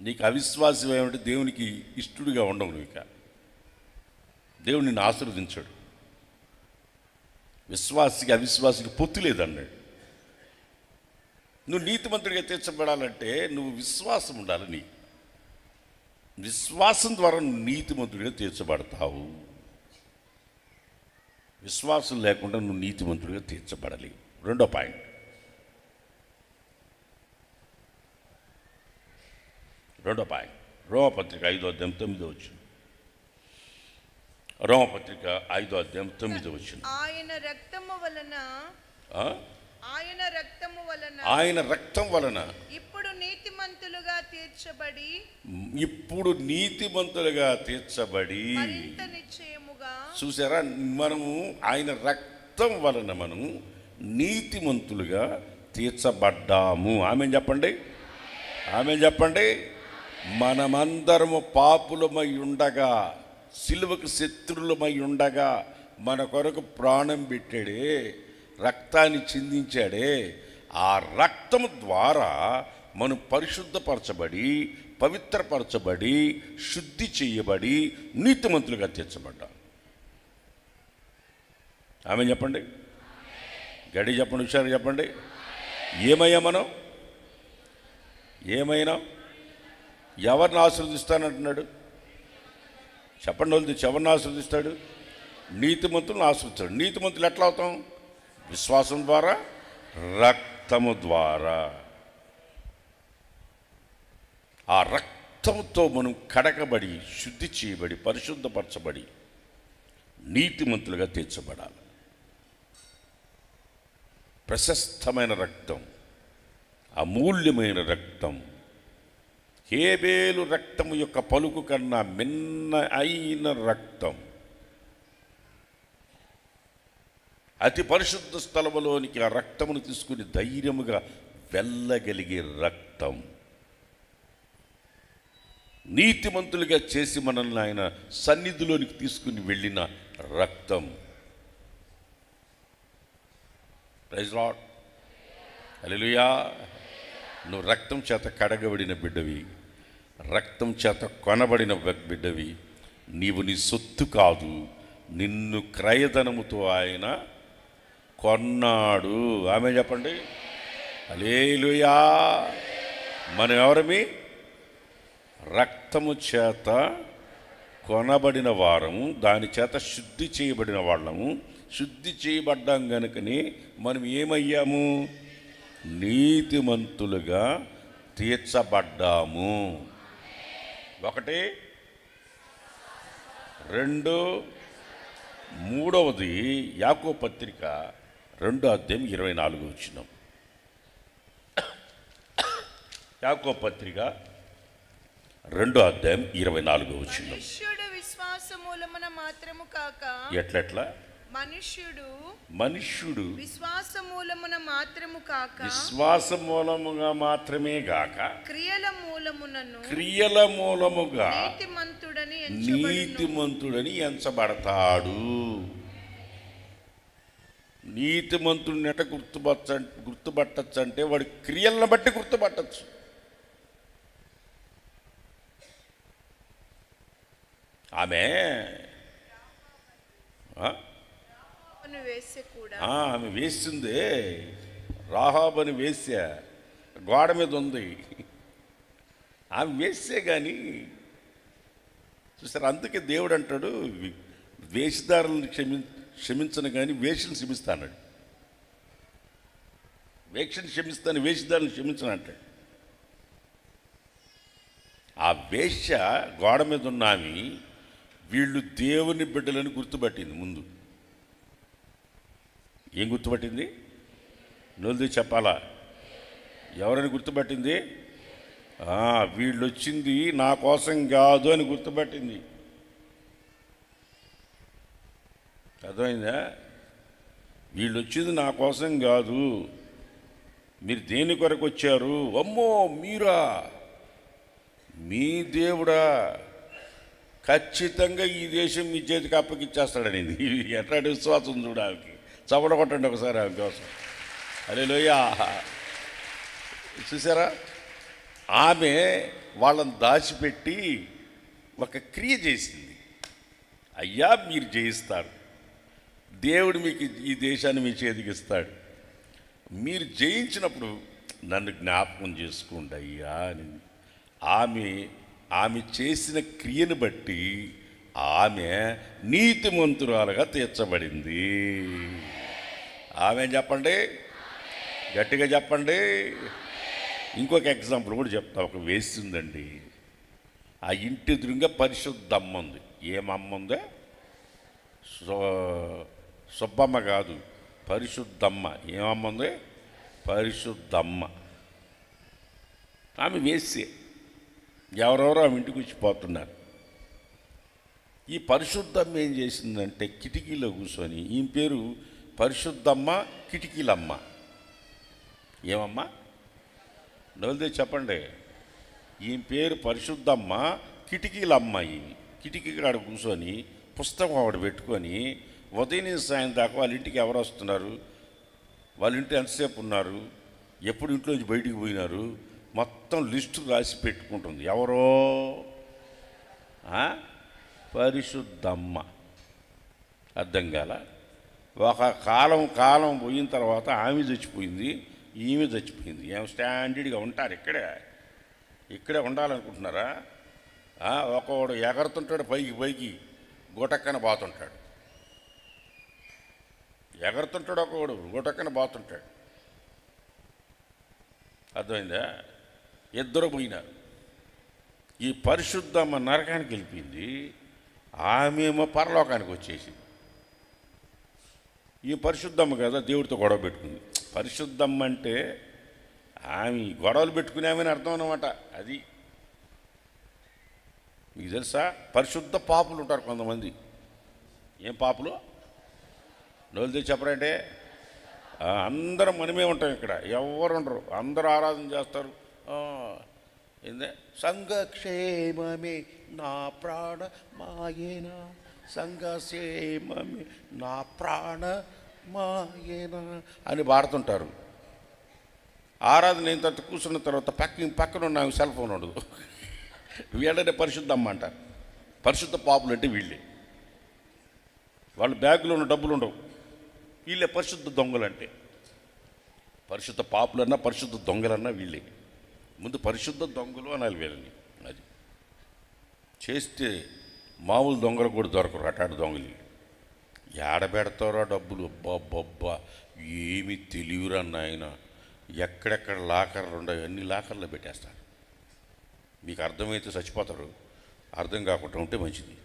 A: నీకు అవిశ్వాసం ఏమంటే దేవునికి ఇష్టడుగా ఉండవు. నువ్వు ఇక దేవుడు నిన్ను ఆశీర్వదించాడు. విశ్వాసికి అవిశ్వాసికి పొత్తు లేదన్నాడు. నువ్వు నీతిమంతుడిగా తీర్చబడాలంటే నువ్వు విశ్వాసం ఉండాలి. నీ విశ్వాసం ద్వారా నువ్వు నీతిమంతుడిగా తీర్చబడతావు. విశ్వాసం లేకుండా నువ్వు నీతిమంతుడిగా తీర్చబడాలి. రెండో పాయింట్, రోమపత్రిక 5వ అధ్యాయం 9వ వచనం. రోమపత్రిక 5వ అధ్యాయం 9వ వచనం.
B: ఆయన రక్తము వలన ఇప్పుడు నీతిమంతులుగా తీర్చబడి మరింత నిశ్చయముగా. చూసారా, మనము ఆయన రక్తం వలన మనము నీతిమంతులుగా తీర్చబడ్డాము. ఆమేన్ చెప్పండి, ఆమేన్ చెప్పండి. మనమందరము పాపులమై ఉండగా, సిలువకు శత్రులమై ఉండగా మన కొరకు ప్రాణం పెట్టాడే, రక్తాన్ని చిందించాడే. ఆ రక్తము ద్వారా మనం పరిశుద్ధపరచబడి, పవిత్రపరచబడి, శుద్ధి చేయబడి నీతిమంతులుగా తీర్చబడ్డాం. ఆమె చెప్పండి, గడి చెప్పండి, హుషారు చెప్పండి. ఏమయ్యా మనం? ఏమైనా? ఎవరిని ఆశీర్వదిస్తానంటున్నాడు? చెప్పండి వాళ్ళు, ఎవరిని ఆశీర్వదిస్తాడు? నీతిమంతులను ఆశీర్వదిస్తాడు. నీతిమంతులు ఎట్లా అవుతాం? విశ్వాసం ద్వారా, రక్తము ద్వారా. ఆ రక్త
A: రక్తంతో మనం కడగబడి శుద్ధి చేయబడి పరిశుద్ధపరచబడి నీతిమంతులుగా తీర్చబడాలి. ప్రశస్తమైన రక్తం, అమూల్యమైన రక్తం, హేబేలు రక్తము యొక్క పలుకు కన్నా మిన్న అయిన రక్తం, అతి పరిశుద్ధ స్థలములోనికి ఆ రక్తమును తీసుకుని ధైర్యముగా వెళ్ళగలిగే రక్తం, నీతిమంతులుగా చేసి మనల్ని ఆయన సన్నిధిలోనికి తీసుకుని వెళ్ళిన రక్తం. ప్రైజ్ లార్డ్, హల్లెలూయా. నువ్వు రక్తం చేత కడగబడిన బిడ్డవి, రక్తం చేత కొనబడిన బిడ్డవి. నీవు నీ సొత్తు కాదు, నిన్ను క్రయధనముతో ఆయన కొన్నాడు. ఆమె చెప్పండి, హల్లెలూయా. మనం ఎవరమి? రక్తము చేత కొనబడిన వారము, దాని చేత శుద్ధి చేయబడిన వాళ్ళము. శుద్ధి చేయబడ్డాం కనుకనే మనం ఏమయ్యాము? నీతిమంతులుగా తీర్చబడ్డాము. ఒకటి, రెండు, మూడవది యాకోబు పత్రిక 2:24. యాకోబు పత్రిక 2:24.
C: మనుష్యుడు విశ్వాస మూలమున మాత్రము కాక,
A: ఎట్లెట్లా? మనుష్యుడు
C: విశ్వాస మూలమున మాత్రము కాక,
A: విశ్వాస మూలముగా మాత్రమే గాక క్రియల మూలముగా నీతిమంతుడని ఎంచబడతాడు. నీతిమంతుడిని ఎట గుర్తుపట్టచ్చు అంటే వాడి క్రియలను బట్టి గుర్తుపట్టచ్చు. ఆమె ఆమె వేసిందే, రాహాబని వేశ్య, గోడ మీద ఉంది. ఆమె వేస్తే కానీ చూసారు. అందుకే దేవుడు అంటాడు, వేషధారులను క్షమించను కానీ వేషను క్షమిస్తాడు. వేషను క్షమిస్తాను, వేషధారులను క్షమించను అంటాడు. ఆ వేశ్య గోడ మీద ఉన్న ఆమె వీళ్ళు దేవుని బిడ్డలని గుర్తుపట్టింది. ముందు ఏం గుర్తుపట్టింది? నోల్ది చెప్పాలా? ఎవరని గుర్తుపట్టింది? వీళ్ళు వచ్చింది నా కోసం కాదు అని గుర్తుపట్టింది. అర్థమైందా? వీళ్ళు వచ్చింది నా కోసం కాదు, మీరు దేని కొరకు వచ్చారు? అమ్మో మీరా, మీ దేవుడా, ఖచ్చితంగా ఈ దేశం మీ చేతికి అప్పగిచ్చేస్తాడనేది. ఎట్లాంటి విశ్వాసం చూడ ఆమెకి. చవడ కొట్టండి ఒకసారి ఆమె కోసం. హల్లెలూయా. చూసారా? ఆమె వాళ్ళని దాచిపెట్టి ఒక క్రియ చేసింది. అయ్యా మీరు జయిస్తారు, దేవుడు మీకు ఈ దేశాన్ని మీ చేతికి ఇస్తాడు, మీరు జయించినప్పుడు నన్ను జ్ఞాపకం చేసుకోండి అయ్యా అని. ఆమె చేసిన క్రియను బట్టి ఆమె నీతిమంతురాలుగా తీర్చబడింది. ఆమె చెప్పండి, గట్టిగా చెప్పండి. ఇంకొక ఎగ్జాంపుల్ కూడా చెప్తా. ఒక వేసిందండి, ఆ ఇంటి ఎదురుగా పరిశుద్ధమ్మ ఉంది. ఏమమ్మ ఉందే? సుబ్బమ్మ కాదు, పరిశుద్ధమ్మ. ఏమమ్మ ఉంది? పరిశుద్ధమ్మ. ఆమె వేసే, ఎవరెవరో ఆమె ఇంటికి వచ్చిపోతున్నారు. ఈ పరిశుద్ధమ్మ ఏం చేసిందంటే కిటికీలో కూర్చొని, ఈమె పేరు పరిశుద్ధమ్మ కిటికీలమ్మ. ఏమమ్మా? నవ్వుదే చెప్పండి. ఈమె పేరు పరిశుద్ధమ్మ కిటికీలమ్మ. ఈమె కిటికీ కాడ కూర్చొని పుస్తకం ఆవిడ పెట్టుకొని ఉదయం నుంచి సాయం దాకా వాళ్ళ ఇంటికి ఎవరు వస్తున్నారు, వాళ్ళ ఇంటి ఎంతసేపు ఉన్నారు, ఎప్పుడు ఇంట్లోంచి బయటికి పోయినారు, మొత్తం లిస్టు రాసి పెట్టుకుంటుంది. ఎవరో పరిశుద్ధమ్మ. అర్థం కాల? ఒక కాలం పోయిన తర్వాత ఆమె చచ్చిపోయింది, ఈమె చచ్చిపోయింది. ఏం స్టాండర్డ్గా ఉంటారు? ఇక్కడే ఉండాలనుకుంటున్నారా? ఒకడు ఎగరుతుంటాడు పైకి గుటక్కన బాతుంటాడు. ఎగరుతుంటాడు ఒకడు, గుటక్కన బాతుంటాడు. అర్థమైందా? ఇద్దరు పోయినారు. ఈ పరిశుద్ధమ్మ నరకానికి వెళ్ళిపోయింది, ఆమెమో పరలోకానికి వచ్చేసింది. ఈ పరిశుద్ధమ్మ కదా దేవుడితో గొడవ పెట్టుకుంది. పరిశుద్ధమ్మ అంటే ఆమె గొడవలు పెట్టుకునేమని అర్థం అన్నమాట. అది మీకు తెలుసా? పరిశుద్ధ పాపులు ఉంటారు కొంతమంది. ఏం పాపులు? నోళ్ళు తెచ్చి చెప్పరంటే అందరం మనమే ఉంటాం ఇక్కడ, ఎవరు ఉండరు, అందరూ ఆరాధన చేస్తారు. ఏందే సంఘక్షేమమే నా ప్రాణ మాయేనా, సంఘక్షేమమే నా ప్రాణ మాయేనా అని పాడుతుంటారు. ఆరాధన అయిన తర్వాత కూర్చున్న తర్వాత పక్కన ఉన్న సెల్ ఫోన్ ఉండదు. వీళ్ళనే పరిశుద్ధమ్మ అంటారు. పరిశుద్ధ పాపులు అంటే వీళ్ళే. వాళ్ళ బ్యాగులో ఉన్న డబ్బులు ఉండవు, వీళ్ళే పరిశుద్ధ దొంగలంటే. పరిశుద్ధ పాపులన్నా పరిశుద్ధ దొంగలన్నా వీళ్ళే. ముందు పరిశుద్ధ దొంగలు అనాలి వీళ్ళని. అది చేస్తే మామూలు దొంగలు కూడా దొరకరు, అటాడు దొంగలు. ఏడబెడతారో డబ్బులు, అబ్బా ఏమి తెలియరా నాయన. ఎక్కడెక్కడ లాకర్లు ఉండవు, అన్ని లాకర్లో పెట్టేస్తారు. మీకు అర్థమైతే చచ్చిపోతారు, అర్థం కాకుండా ఉంటే మంచిది.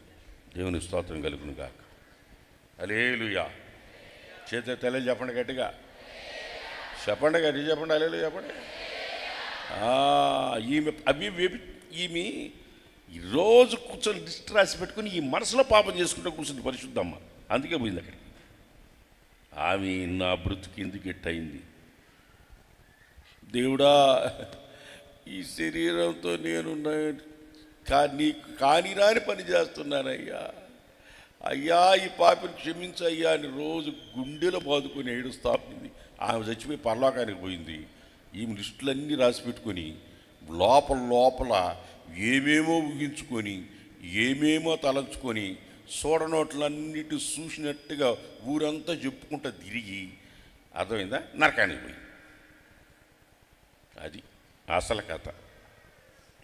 A: దేవుని స్తోత్రం కలుగును గాక. హల్లెలూయా. చేత తెలియదు చెప్పండి, గట్టిగా చెప్పండి, గట్టిగా చెప్పండి, హల్లెలూయా చెప్పండి. ఈమె రోజు కూర్చొని లిస్ట్ రాసి పెట్టుకుని ఈ మనసులో పాపం చేసుకుంటూ కూర్చుంది పరిశుద్ధమ్మ. అందుకే పోయింది అక్కడికి. ఆమె నా బ్రతుకు ఎందుకు ఎట్టయింది దేవుడా, ఈ శరీరంతో నేను కానిరాని పని చేస్తున్నానయ్యా, అయ్యా ఈ పాపిని క్షమించయ్యా అని రోజు గుండెలో బాదుకొని ఏడుస్తాపింది. ఆమె చచ్చిపోయి పరలోకానికి పోయింది. ఈమె లిస్టులన్నీ రాసి పెట్టుకొని లోపల ఏమేమో ఊహించుకొని ఏమేమో తలంచుకొని చూడనోట్లన్నిటి చూసినట్టుగా ఊరంతా చెప్పుకుంటూ తిరిగి, అర్థమైందా, నరకానికి పోయి. అది అసలు కథ.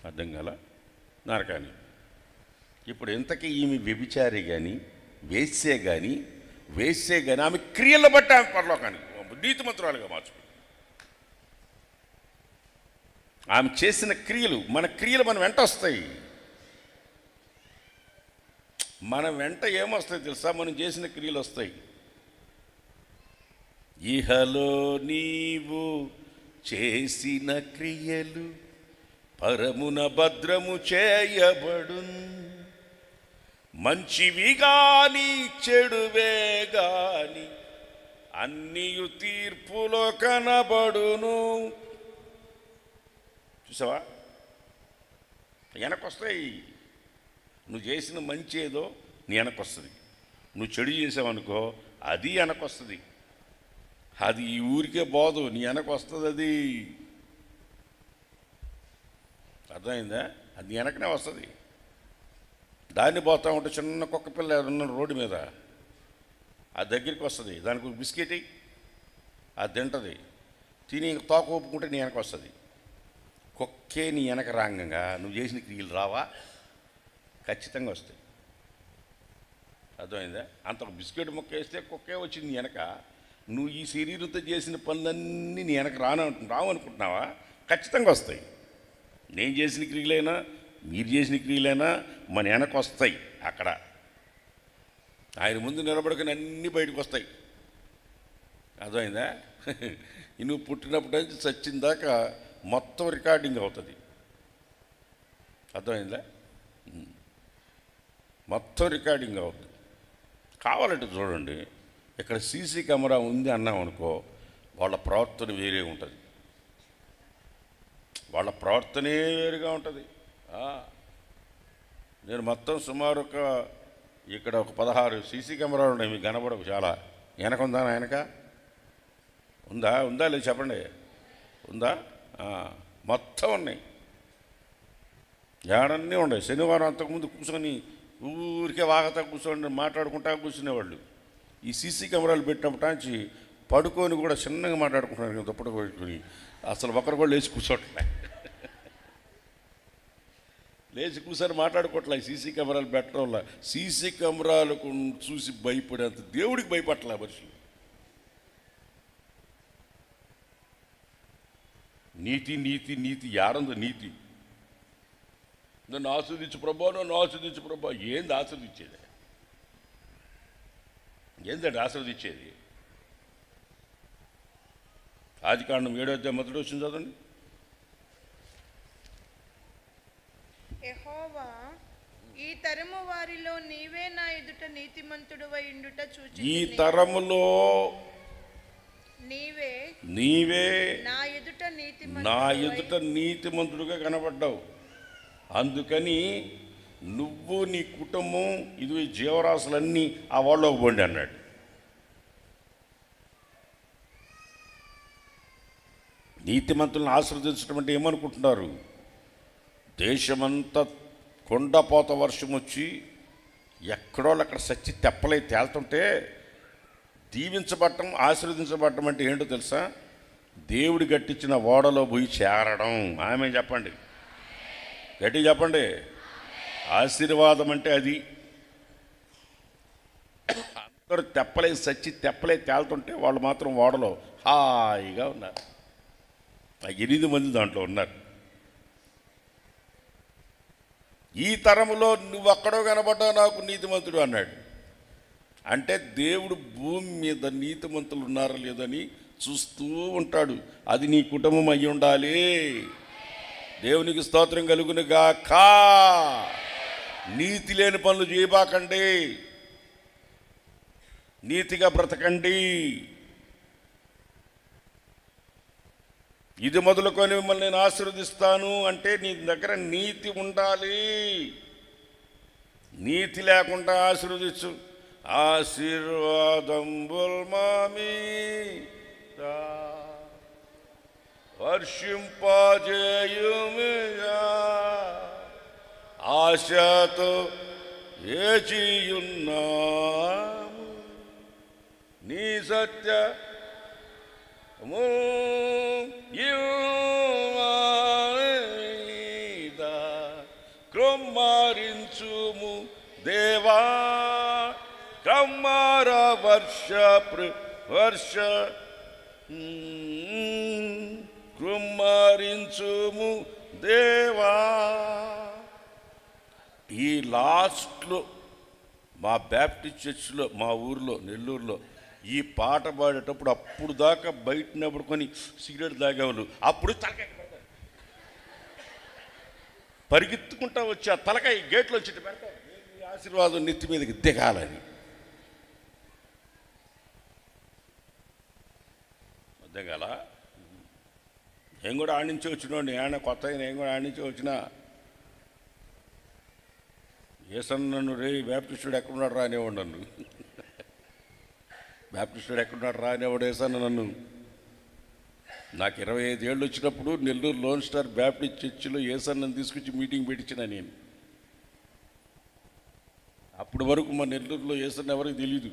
A: అర్థం కాల? నరకానికి. ఇప్పుడు ఇంతకీ ఈమె వ్యభిచారి కానీ వేశ్యే కానీ ఆమె క్రియలు బట్టి ఆమె పరలోకానికి నీతిమంతురాలుగా మార్చుకుంది. ఆమె చేసిన క్రియలు, మన క్రియలు మన వెంట వస్తాయి. మన వెంట ఏమొస్తాయి తెలుసా? మనం చేసిన క్రియలు వస్తాయి. ఇహలో నీవు చేసిన క్రియలు పరమున భద్రము చేయబడు, మంచివి గాని చెడువే గాని అన్నియు తీర్పులో కనబడును. చూసావా? వెనకొస్తాయి. నువ్వు చేసిన మంచి ఏదో నీ వెనకొస్తుంది, నువ్వు చెడు చేసావనుకో అది వెనకొస్తుంది. అది ఈ ఊరికే పోదు, నీ వెనక వస్తుంది. అది అర్థమైందా? అది వెనకనే వస్తుంది. దాన్ని పోతా ఉంటే చిన్న కుక్క పిల్ల ఉన్న రోడ్డు మీద ఆ దగ్గరికి వస్తుంది, దానికి ఒక బిస్కెట్ అది తింటుంది, తిని తోక ఊపుకుంటే నీ వెనక వస్తుంది. కుక్కే నీ వెనక రాంగంగా నువ్వు చేసిన క్రియలు రావా? ఖచ్చితంగా వస్తాయి. అర్థమైందా? అంత ఒక బిస్కెట్ ముక్క వేస్తే కుక్కే వచ్చింది నీ వెనక. నువ్వు ఈ శరీరంతో చేసిన పనులన్నీ నీ వెనక రావు అనుకుంటున్నావా? ఖచ్చితంగా వస్తాయి. నేను చేసిన క్రియలైనా మీరు చేసిన క్రియలైనా మన వెనక వస్తాయి. అక్కడ ఆయన ముందు నిలబడుకుని అన్నీ బయటకు వస్తాయి. అర్థమైందా? నువ్వు పుట్టినప్పటి నుంచి చచ్చిన దాకా మొత్తం రికార్డింగ్ అవుతుంది. అర్థమైందా? మొత్తం రికార్డింగ్ అవుతుంది. కావాలంటే చూడండి, ఇక్కడ సీసీ కెమెరా ఉంది అన్నాం అనుకో, వాళ్ళ ప్రవర్తన వేరే ఉంటుంది. వాళ్ళ ప్రవర్తనే వేరుగా ఉంటుంది. నేను మొత్తం సుమారు ఇక్కడ ఒక 16 సీసీ కెమెరాలు ఉన్నాయి. మీకు కనబడవు. చాలా వెనక ఉందా? వెనక ఉందా లేదు చెప్పండి. ఉందా? మొత్తం ఉన్నాయి. ఏడన్నీ ఉన్నాయి. శనివారం అంతకుముందు కూర్చొని ఊరికే వాగతా కూర్చొని మాట్లాడుకుంటా కూర్చునేవాళ్ళు. ఈ సీసీ కెమెరాలు పెట్టినప్పటి నుంచి పడుకొని కూడా చిన్నగా మాట్లాడుకుంటున్నారు. దుప్పటి పెట్టుకుని అసలు ఒకరు కూడా లేచి కూర్చోట్లే, లేచి కూర్చొని మాట్లాడుకోవట్లే. సీసీ కెమెరాలు పెట్టడం వల్ల సీసీ కెమెరాలకు చూసి భయపడేంత దేవుడికి భయపడలే మనుషులు. నీతి నీతి నీతి యారందు నీతి. నన్ను ఆస్వాదించు ప్రభా, నన్ను ఆస్వాదించు ప్రభా. ఏంది ఆస్వాదించేది? ఏందండి ఆస్వాదించేది? ఆదికాండం 7వ అధ్యాయం మొదటి వచనం చదవండి.
C: యెహోవా, ఈ తరము వారిలో నీవే నా ఎదుట నీతిమంతుడవై ఉండుట
A: ఈ
C: చూచి
A: తరములో నీవే
C: నా ఎదుట
A: నీతిమంతుడుగా కనబడ్డావు. అందుకని నువ్వు నీ కుటుంబం ఇది జీవరాశులన్నీ ఆ వాళ్ళకి పోండి అన్నాడు. నీతిమంతులను ఆశీర్వదించడం అంటే ఏమనుకుంటున్నారు? దేశమంతా కొండపోత వర్షం వచ్చి ఎక్కడోళ్ళు అక్కడ సచ్చి తెప్పలై తేలుతుంటే దీవించబడటం, ఆశీర్వదించబడటం అంటే ఏంటో తెలుసా? దేవుడు కట్టించిన ఓడలో పోయి చేరడం. ఆమె చెప్పండి, గట్టి చెప్పండి. ఆశీర్వాదం అంటే అది. అందరూ తెప్పలై సచ్చి తెప్పలై తేలుతుంటే వాళ్ళు మాత్రం ఓడలో హాయిగా ఉన్నారు. 8 మంది దాంట్లో ఉన్నారు. ఈ తరములో నువ్వు అక్కడో కనబడ్డా నాకు నీతిమంతుడు అన్నాడు. అంటే దేవుడు భూమి మీద నీతిమంతులు ఉన్నారా లేదని చూస్తూ ఉంటాడు. అది నీ కుటుంబం అయి ఉండాలి. దేవునికి స్తోత్రం కలుగునుగాక. నీతి లేని పనులు చేయబాకండి, నీతిగా బ్రతకండి. ఇది మొదలుకొని మిమ్మల్ని నేను ఆశీర్వదిస్తాను అంటే నీ దగ్గర నీతి ఉండాలి. నీతి లేకుండా ఆశీర్వదించు. ఆశీర్వాదంబుల్ మామీద వర్షింపజేయుమిగా, ఆశతో వేచియున్నాము నీ సత్య క్రొమ్మారించుము దేవా, క్రమ్మార వర్ష క్రొమ్మారించుము దేవా. ఈ లాస్ట్లో మా బ్యాప్టిస్ట్ చర్చ్లో మా ఊర్లో నెల్లూరులో ఈ పాట పాడేటప్పుడు అప్పుడు దాకా బయట నిలబడుకొని సిగరెట్ తాగేవాళ్ళు అప్పుడు తలకాయ పరిగెత్తుకుంటా వచ్చి ఆ తలకాయ గేట్లో వచ్చి పెడతారు, ఆశీర్వాదం నెత్తి మీదకి దిగాలని. దిగాల నేను కూడా ఆడించి వచ్చినోండి. ఆయన కొత్త నేను కూడా ఆడించి వచ్చిన ఏసన్ నన్ను రే బ్యాప్టిస్టుడు ఎక్కడున్నాడు రానివ్వండి నన్ను. బ్యాప్టిస్టుడు ఎక్కడున్నాడు రానివ్వడు ఏసన్న నన్ను. నాకు 25 ఏళ్ళు వచ్చినప్పుడు నెల్లూరు లోన్ స్టార్ బ్యాప్టిస్ట్ చర్చిలో ఏసన్నను తీసుకొచ్చి మీటింగ్ పెట్టించిన నేను. అప్పటి వరకు మా నెల్లూరులో ఏసన్న ఎవరికి తెలీదు.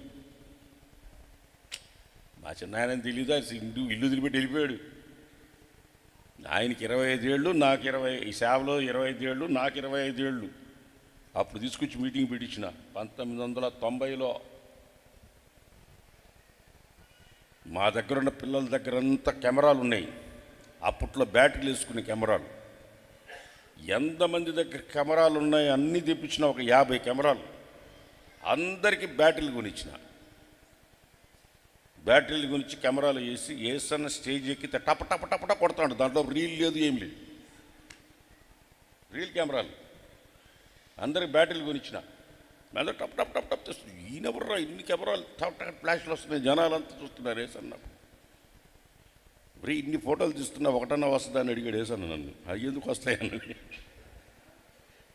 A: మా చిన్న ఆయన తెలీదు. ఆయన ఇల్లు వదిలిపెట్టి వెళ్ళిపోయాడు. ఆయనకి 25 ఏళ్ళు, నాకు 20, ఈ సేవలో 25 ఏళ్ళు, నాకు 25 ఏళ్ళు. అప్పుడు తీసుకొచ్చి మీటింగ్ పెట్టించిన 1990లో. మా దగ్గర ఉన్న పిల్లల దగ్గర అంతా కెమెరాలు ఉన్నాయి. అప్పట్లో బ్యాటరీలు వేసుకునే కెమెరాలు. ఎంతమంది దగ్గర కెమెరాలు ఉన్నాయి అన్నీ తెప్పించిన, ఒక 50 కెమెరాలు. అందరికీ బ్యాటరీలు కొనిచ్చిన. బ్యాటరీలు గురించి కెమెరాలు వేసి ఏసన్న స్టేజ్ ఎక్కితే టప టప టపట కొడతాడు. దాంట్లో రీల్ లేదు, ఏం లేదు. రీల్ కెమెరాలు అందరికి బ్యాటరీలు కొనిచ్చిన. అందరూ టప్ టప్ టప్ టప్ తెస్తుంది. ఈయనెవర్రా ఇన్ని కెమెరాలు టప్ టప్ ఫ్లాష్లు వస్తున్నాయి, జనాలంతా చూస్తున్నారు. ఏసన్న ఇన్ని ఫోటోలు తీస్తున్నా ఒకటన్నా వస్తుందని అడిగాడు ఏసన్న నన్ను. అవి ఎందుకు వస్తాయని.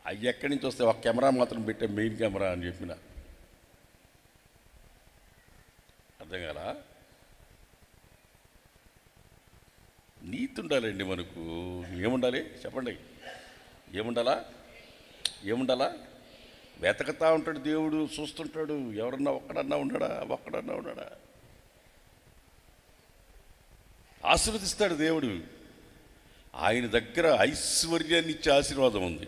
A: అవి ఎక్కడి నుంచి వస్తాయి? ఒక కెమెరా మాత్రం పెట్టే, మెయిన్ కెమెరా అని చెప్పిన. అర్థం కాలా? నీతి ఉండాలండి మనకు. ఏముండాలి చెప్పండి? ఏముండాలా? వెతకతా ఉంటాడు దేవుడు, చూస్తుంటాడు. ఎవరన్నా ఒక్కడన్నా ఉన్నాడా? ఆశీర్వదిస్తాడు దేవుడు. ఆయన దగ్గర ఐశ్వర్యాన్ని ఇచ్చే ఆశీర్వాదం ఉంది.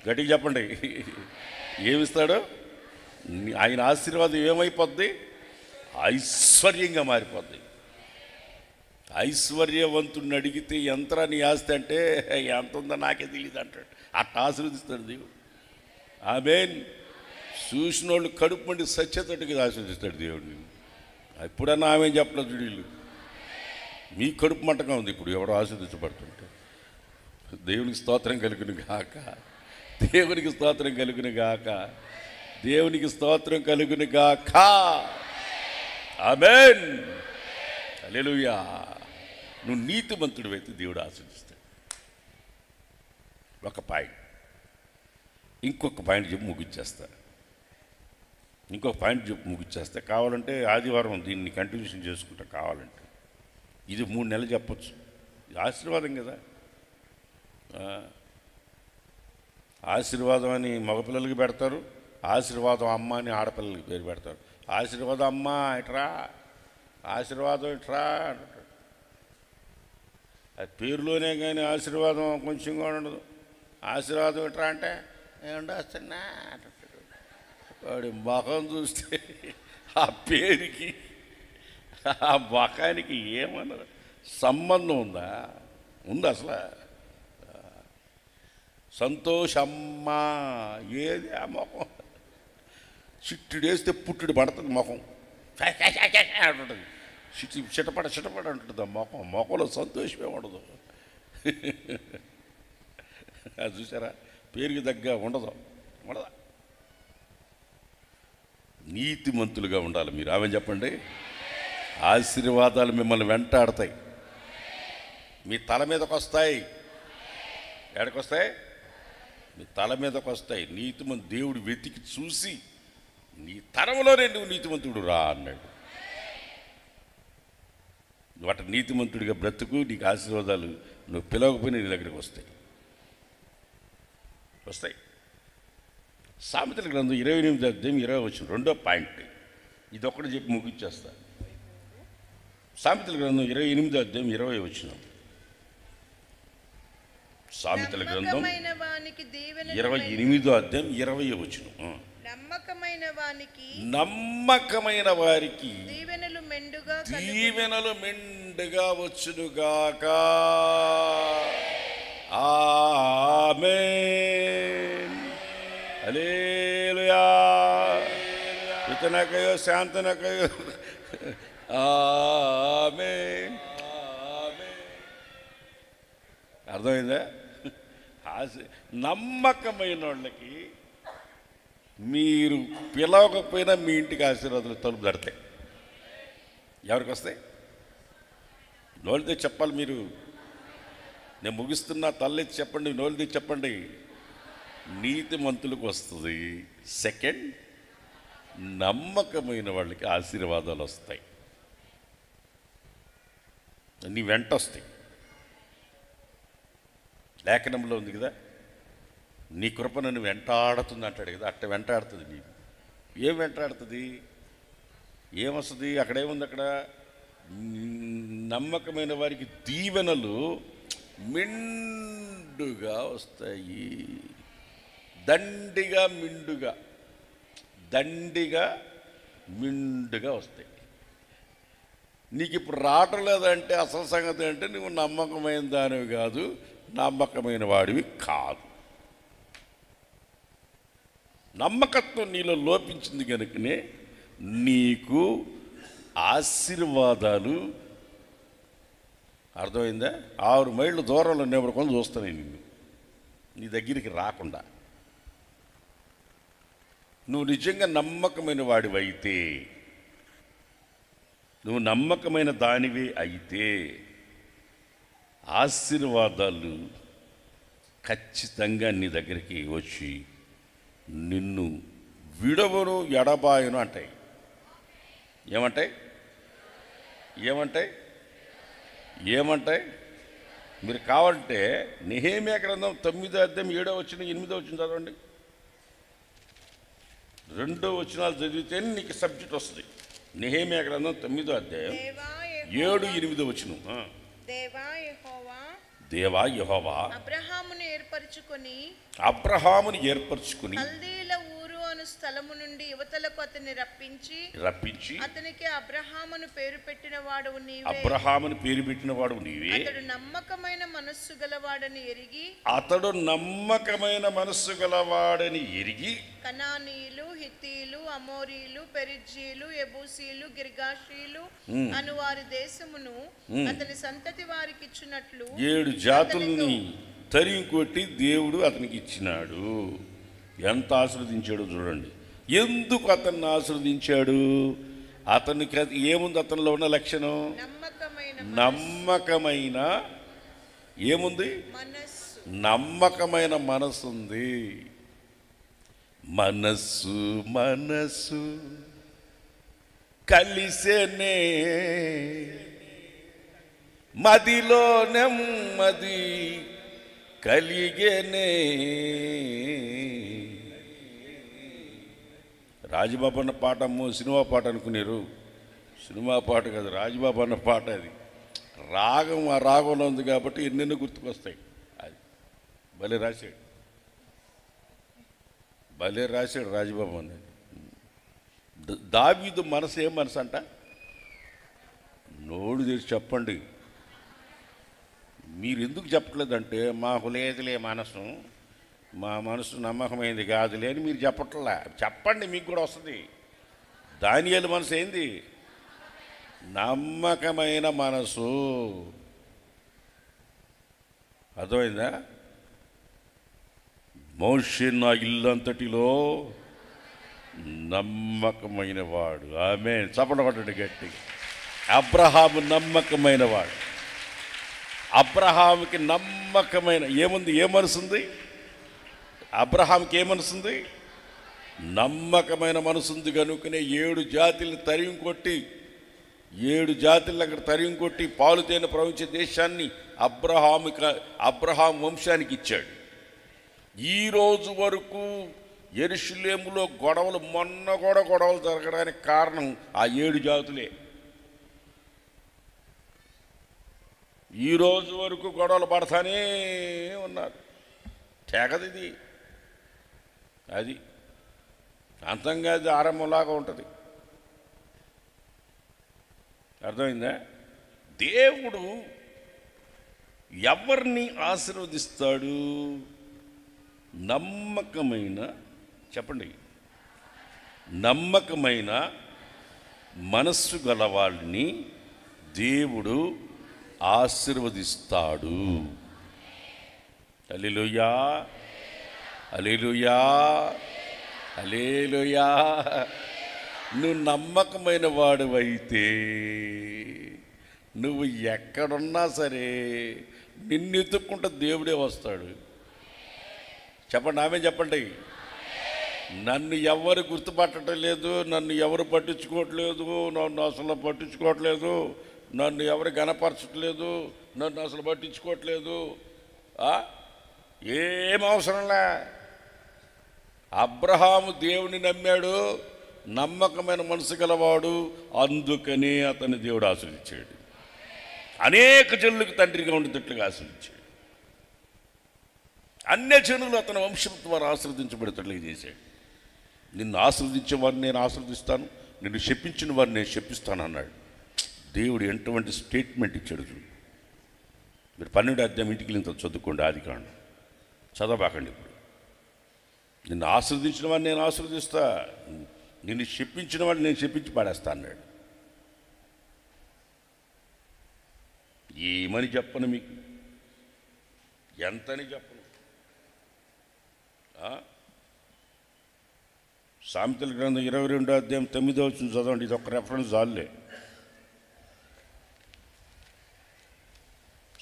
A: గట్టిగా చెప్పండి, ఏమిస్తాడో? ఆయన ఆశీర్వాదం ఏమైపోద్ది? ఐశ్వర్యంగా మారిపోద్ది. ఐశ్వర్యవంతుడిని అడిగితే ఎంతరా నీ ఆస్తి అంటే ఎంత ఉందో నాకే తెలియదు అంటాడు. అట్లా ఆశీర్వదిస్తాడు దేవుడు. ఆమేన్. చూసిన వాళ్ళు కడుపు మండి సత్యతట్టుగా ఆశీర్వదిస్తాడు దేవుడిని. ఎప్పుడన్నా ఆమె చెప్పలేదు వీళ్ళు. మీ కడుపు మంటగా ఉంది ఇప్పుడు ఎవడో ఆశీర్వదించబడుతుంటే. దేవునికి స్తోత్రం కలుగును గాక, దేవునికి స్తోత్రం కలుగును గాక, దేవునికి స్తోత్రం కలుగును గాక. ఆమేన్. హల్లెలూయా. నువ్వు నీతిమంతుడు అయితే దేవుడు ఆశీర్వదిస్తాడు. ఒక పాయింట్. ఇంకొక పాయింట్ చెప్పి ముగిచ్చేస్తా. కావాలంటే ఆదివారం దీన్ని కంటిన్యూషన్ చేసుకుంటా కావాలంటే. ఇది 3 నెలలు చెప్పచ్చు. ఇది ఆశీర్వాదం కదా. ఆశీర్వాదం అని మగపిల్లలకి పెడతారు, ఆశీర్వాదం అమ్మ అని ఆడపిల్లలకి పేరు పెడతారు. ఆశీర్వాదం అమ్మ ఇట్రా, ఆశీర్వాదం ఇట్రా అంటారు. అది పేరులోనే కానీ ఆశీర్వాదం కొంచెం కూడా ఉండదు. ఆశీర్వాదం ఇట్రా అంటే ఏముండొస్తున్నా అంటాడు. వాడి ముఖం చూస్తే ఆ పేరుకి ఆ ముఖానికి ఏమన్నా సంబంధం ఉందా? ఉంది అసలు. సంతోషమ్మ ఏది ఆ ముఖం? చిట్టుడేస్తే పుట్టుడు పడుతుంది ముఖం అంటుంటుంది. చిటపడ అంటుంది ఆ ముఖంలో సంతోషమే ఉండదు. అది చూసారా? పేరుకి తగ్గ ఉండదా? నీతిమంతులుగా ఉండాలి మీరు. ఆమె చెప్పండి. ఆశీర్వాదాలు మిమ్మల్ని వెంటాడతాయి, మీ తల మీదకి వస్తాయి. ఎక్కడికి వస్తాయి? మీ తల మీదకి వస్తాయి. నీతిమంతు దేవుడు వెతికి చూసి నీ తరంలోనే నువ్వు నీతిమంతుడు రా అన్నాడు. వాటి నీతిమంతుడిగా బ్రతుకు, నీకు ఆశీర్వాదాలు నువ్వు పిలవకపోయినా నీ దగ్గరికి వస్తాయి. సామెతల గ్రంథం 28వ అధ్యాయం 20వ వచనం, 2వ పాయింట్. ఇది ఒక్కటి చెప్పి ముగించేస్తా. సామెతల గ్రంథం 28వ అధ్యాయం 20వ వచనం. సామెతల గ్రంథం 28వ అధ్యాయం 20వ వచనం. నమ్మకమైన వారికి దీవెనలు మెండుగా వచ్చునుగాక. ఆమేన్. హల్లెలూయా. ఇతనకయో శాంతనకయో. ఆమేన్. అర్థమైందా? నమ్మకమైన వాళ్ళకి మీరు పిలవకపోయినా మీ ఇంటికి ఆశీర్వాదాలు తలుపు దడతాయి. ఎవరికి వస్తాయి? నోళ్ళతో చెప్పాలి మీరు. నేను ముగిస్తున్నా, తల్లెత్తి చెప్పండి, నోళ్ళతో చెప్పండి. నీతిమంతులకు వస్తుంది. సెకండ్, నమ్మకమైన వాళ్ళకి ఆశీర్వాదాలు వస్తాయి. నీ వెంట వస్తాయి. లేఖనంలో ఉంది కదా, నీ కృప నన్ను వెంటాడుతుంది అంటాడు కదా. అట్ట వెంటాడుతుంది. నీకు ఏం వెంటాడుతుంది? ఏమొస్తుంది? అక్కడేముంది? అక్కడ నమ్మకమైన వారికి దీవెనలు మెండుగా వస్తాయి. దండిగా మిండుగా వస్తాయి. నీకు ఇప్పుడు రావటం లేదంటే అసలు సంగతి అంటే నువ్వు నమ్మకమైన దానివి కాదు, నమ్మకమైన వాడివి కాదు. నమ్మకత్వం నీలో లోపించింది కనుకనే నీకు ఆశీర్వాదాలు, అర్థమైందా, 6 మైళ్ళ దూరంలో నిలబడుకొని చూస్తాను నిన్ను, నీ దగ్గరికి రాకుండా. నువ్వు నిజంగా నమ్మకమైన వాడివైతే, నువ్వు నమ్మకమైన దానివే అయితే ఆశీర్వాదాలు ఖచ్చితంగా నీ దగ్గరికి వచ్చి నిన్ను విడవను ఎడబాయను అంటాయి. ఏమంటాయి? మీరు కావాలంటే నెహెమ్యా గ్రంథం 9వ అధ్యాయం 7వ వచనం 8వ వచనం చదవండి. 2 వచనాలు చదివితే నీకు సబ్జెక్ట్ వస్తుంది. నెహెమ్యా గ్రంథం 9వ అధ్యాయం 7, 8వ వచనం. దేవా యెహోవా అబ్రహామును ఏర్పరచుకొని కల్దీయుల
C: స్థలము నుండి యువతలకు అతన్ని రప్పించి అతనికి అబ్రహామును పేరు పెట్టిన వాడు నీవే.
A: అబ్రహామును పేరు పెట్టిన వాడు నీవే.
C: అతడు నమ్మకమైన మనస్సు గలవాడని ఎరిగి కనానీయులు, హిత్తీయులు, అమోరీలు, పెరిజ్జీలు, యెబూసీలు, గిర్గాషీలు అను వారి దేశమును అతని సంతతి వారికి ఇచ్చినట్లు
A: 7 జాతుల్ని తరిమి కొట్టి దేవుడు అతనికి ఇచ్చినాడు. ఎంత ఆశీర్వదించాడు చూడండి. ఎందుకు అతన్ని ఆశీర్వదించాడు? అతనికి ఏముంది? అతనిలో ఉన్న లక్షణం నమ్మకమైన ఏముంది? నమ్మకమైన మనస్సు ఉంది. మనస్సు కలిసేనే మదిలో నెమ్మది కలిగేనే. రాజబాబు అన్న పాట సినిమా పాట అనుకునేరు. సినిమా పాట కాదు, రాజబాబు అన్న పాట. అది రాగం ఆ రాగంలో ఉంది కాబట్టి ఎన్నెన్నో గుర్తుకొస్తాయి. అది భలే రాశాడు రాజబాబు అనేది. దావీదు మనసు ఏం మనసు అంట? నోడు తెరిచి చెప్పండి. మీరు ఎందుకు చెప్పట్లేదంటే మాకు లేదులే మనసు, మా మనసు నమ్మకమైంది కాదులే అని మీరు చెప్పట్లా. చెప్పండి, మీకు కూడా వస్తుంది. దానియేలు మనసు ఏంది? నమ్మకమైన మనసు. అర్థమైందా? మోషే నా ఇల్లంతటిలో నమ్మకమైన వాడు. ఆమేన్. చప్పట్లు కొట్టండి గట్టిగా. అబ్రహాము నమ్మకమైన వాడు. అబ్రహాముకి నమ్మకమైన ఏముంది? ఏ మనసుంది? అబ్రహాంకి ఏ మనసుంది? నమ్మకమైన మనసుంది. కనుకనే 7 జాతులను తరిమి కొట్టి 7 జాతులను అక్కడ తరిమి కొట్టి పాలు తేనె ప్రవహించే దేశాన్ని అబ్రహాం వంశానికి ఇచ్చాడు. ఈరోజు వరకు యెరూషలేములో గొడవలు, మొన్న కూడా గొడవలు జరగడానికి కారణం ఆ 7 జాతులే. ఈరోజు వరకు గొడవలు పడతానే ఉన్నారు. తెగది ఇది. అది అంతంగా అది ఆరంభంలాగా ఉంటుంది. అర్థమైందా? దేవుడు ఎవరిని ఆశీర్వదిస్తాడు? నమ్మకమైన, చెప్పండి, నమ్మకమైన మనస్సు గలవాళ్ళని దేవుడు ఆశీర్వదిస్తాడు. హల్లెలూయా, హల్లెలూయా, హల్లెలూయా. నువ్వు నమ్మకమైన వాడివైతే నువ్వు ఎక్కడున్నా సరే నిన్ను ఎత్తుక్కుంటే దేవుడే వస్తాడు. చెప్పండి, ఆమె చెప్పండి. నన్ను ఎవరు గుర్తుపట్టడం లేదు, నన్ను ఎవరు పట్టించుకోవట్లేదు, నన్ను అసలు పట్టించుకోవట్లేదు, నన్ను ఎవరు గనపరచట్లేదు, నన్ను అసలు పట్టించుకోవట్లేదు, ఏం అవసరంలే. అబ్రహాము దేవుని నమ్మాడు, నమ్మకమైన మనసు గలవాడు, అందుకనే అతని దేవుడు ఆశీర్వదించాడు. అనేక జనులకు తండ్రిగా ఉండేటట్లుగా ఆశీర్వదించాడు. అన్య జనులు అతని వంశం ద్వారా ఆశీర్వదించబడేటట్లుగా చేశాడు. నిన్ను ఆశీర్వదించే వారిని నేను ఆశీర్వదిస్తాను, నిన్ను శపించిన వారిని నేను శపిస్తాను అన్నాడు. దేవుడు ఎటువంటి స్టేట్మెంట్ ఇచ్చాడు చూడు. మీరు 12వ అధ్యాయం ఇంటికి ఇంత చదువుకోండి. ఆదికాండం చదవబాకండి. ఇప్పుడు నిన్ను ఆశీర్వదించిన వాడిని నేను ఆశీర్వదిస్తా, నిన్ను శపించిన వాడిని నేను శపించి పాడేస్తా అన్నాడు. ఏమని చెప్పను మీకు, ఎంతని చెప్పను. సామెతల గ్రంథం 22వ అధ్యాయం 9వ వచనం చదవండి. ఇది ఒక రెఫరెన్స్ చాలులే.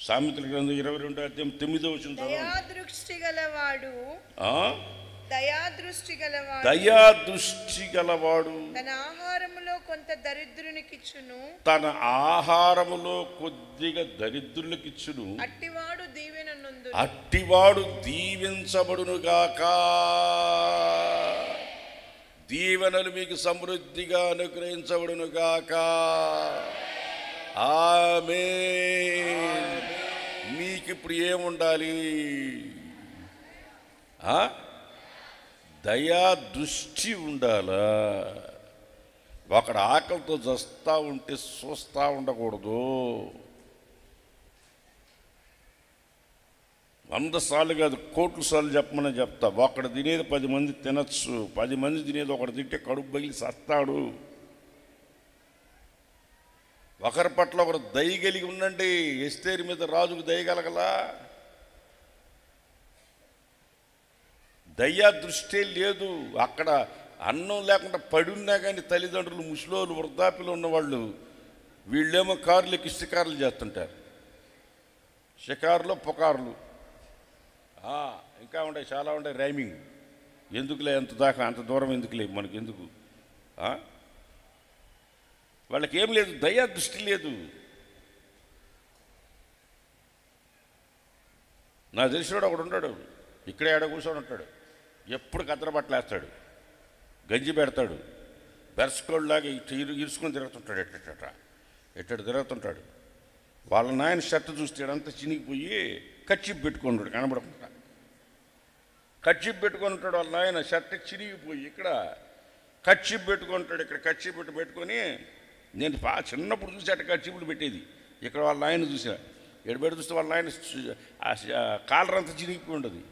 A: సామెతల గ్రంథం 22వ అధ్యాయం 9వ వచనం చదవండి. దయాదృష్టి గలవాడు
C: తన ఆహారములో కొంత దరిద్రునికిచ్చును,
A: తన ఆహారములో కొద్దిగా దరిద్రులకిచ్చును, అట్టివాడు దీవించబడును గాక. దీవెనలు మీకు సమృద్ధిగా అనుగ్రహించబడును గాక. ఆమేన్. మీకు ఇప్పుడు ఏముండాలి? దయా దృష్టి ఉండాలా. ఒకడు ఆకలితో చస్తా ఉంటే చూస్తూ ఉండకూడదు. 100 సార్లు కాదు, కోట్ల సార్లు చెప్పమని చెప్తా. ఒకడు తినేది 10 మంది తినచ్చు. 10 మంది తినేది ఒకడు తింటే కడుపు పగిలి సస్తాడు. ఒకరి పట్ల ఒకరు దయ కలిగి ఉండండి. ఎస్తేరు మీద రాజుకు దయగలగలా? దయ్యా దృష్టి లేదు. అక్కడ అన్నం లేకుండా పడున్నా కానీ తల్లిదండ్రులు, ముసలోళ్ళు, వృద్ధాప్యులు ఉన్నవాళ్ళు వీళ్ళేమో కార్లు ఎక్కి షికారులు చేస్తుంటారు. షికారులో పుకారులు ఇంకా ఉంటాయి, చాలా ఉంటాయి. రైమింగ్ ఎందుకులే, ఎంత దాకా అంత దూరం ఎందుకులే, మనకి ఎందుకు? వాళ్ళకి ఏం లేదు, దయా దృష్టి లేదు. నాకు తెలిసినోడు ఒకడు ఉంటాడు, ఇక్కడే ఆడ కూర్చొని ఉంటాడు. ఎప్పుడు కత్తెర బట్టలు వేస్తాడు, గంజి పెడతాడు, బెరసుకోళ్ళలాగా ఇరుసుకొని తిరుగుతుంటాడు. ఎట్టడు తిరుగుతుంటాడు. వాళ్ళ నాయన షర్ట్ చూస్తాడంతా చినిగిపోయి కచ్చిప్ పెట్టుకున్నాడు, కనబడకుండా కచ్చిప్ పెట్టుకొని ఉంటాడు. వాళ్ళ నాయన షర్ట్ చినిగిపోయి ఇక్కడ కచ్చిప్ పెట్టుకుంటాడు. ఇక్కడ కచ్చిప్ పెట్టుకొని, నేను చిన్నప్పుడు చూసి అట్ట కచ్చిపులు పెట్టేది. ఇక్కడ వాళ్ళ నాయన చూసా, ఎడబెట్టి చూస్తే వాళ్ళ నాయన కాలర్ అంతా చినిగిపోయి ఉండదు.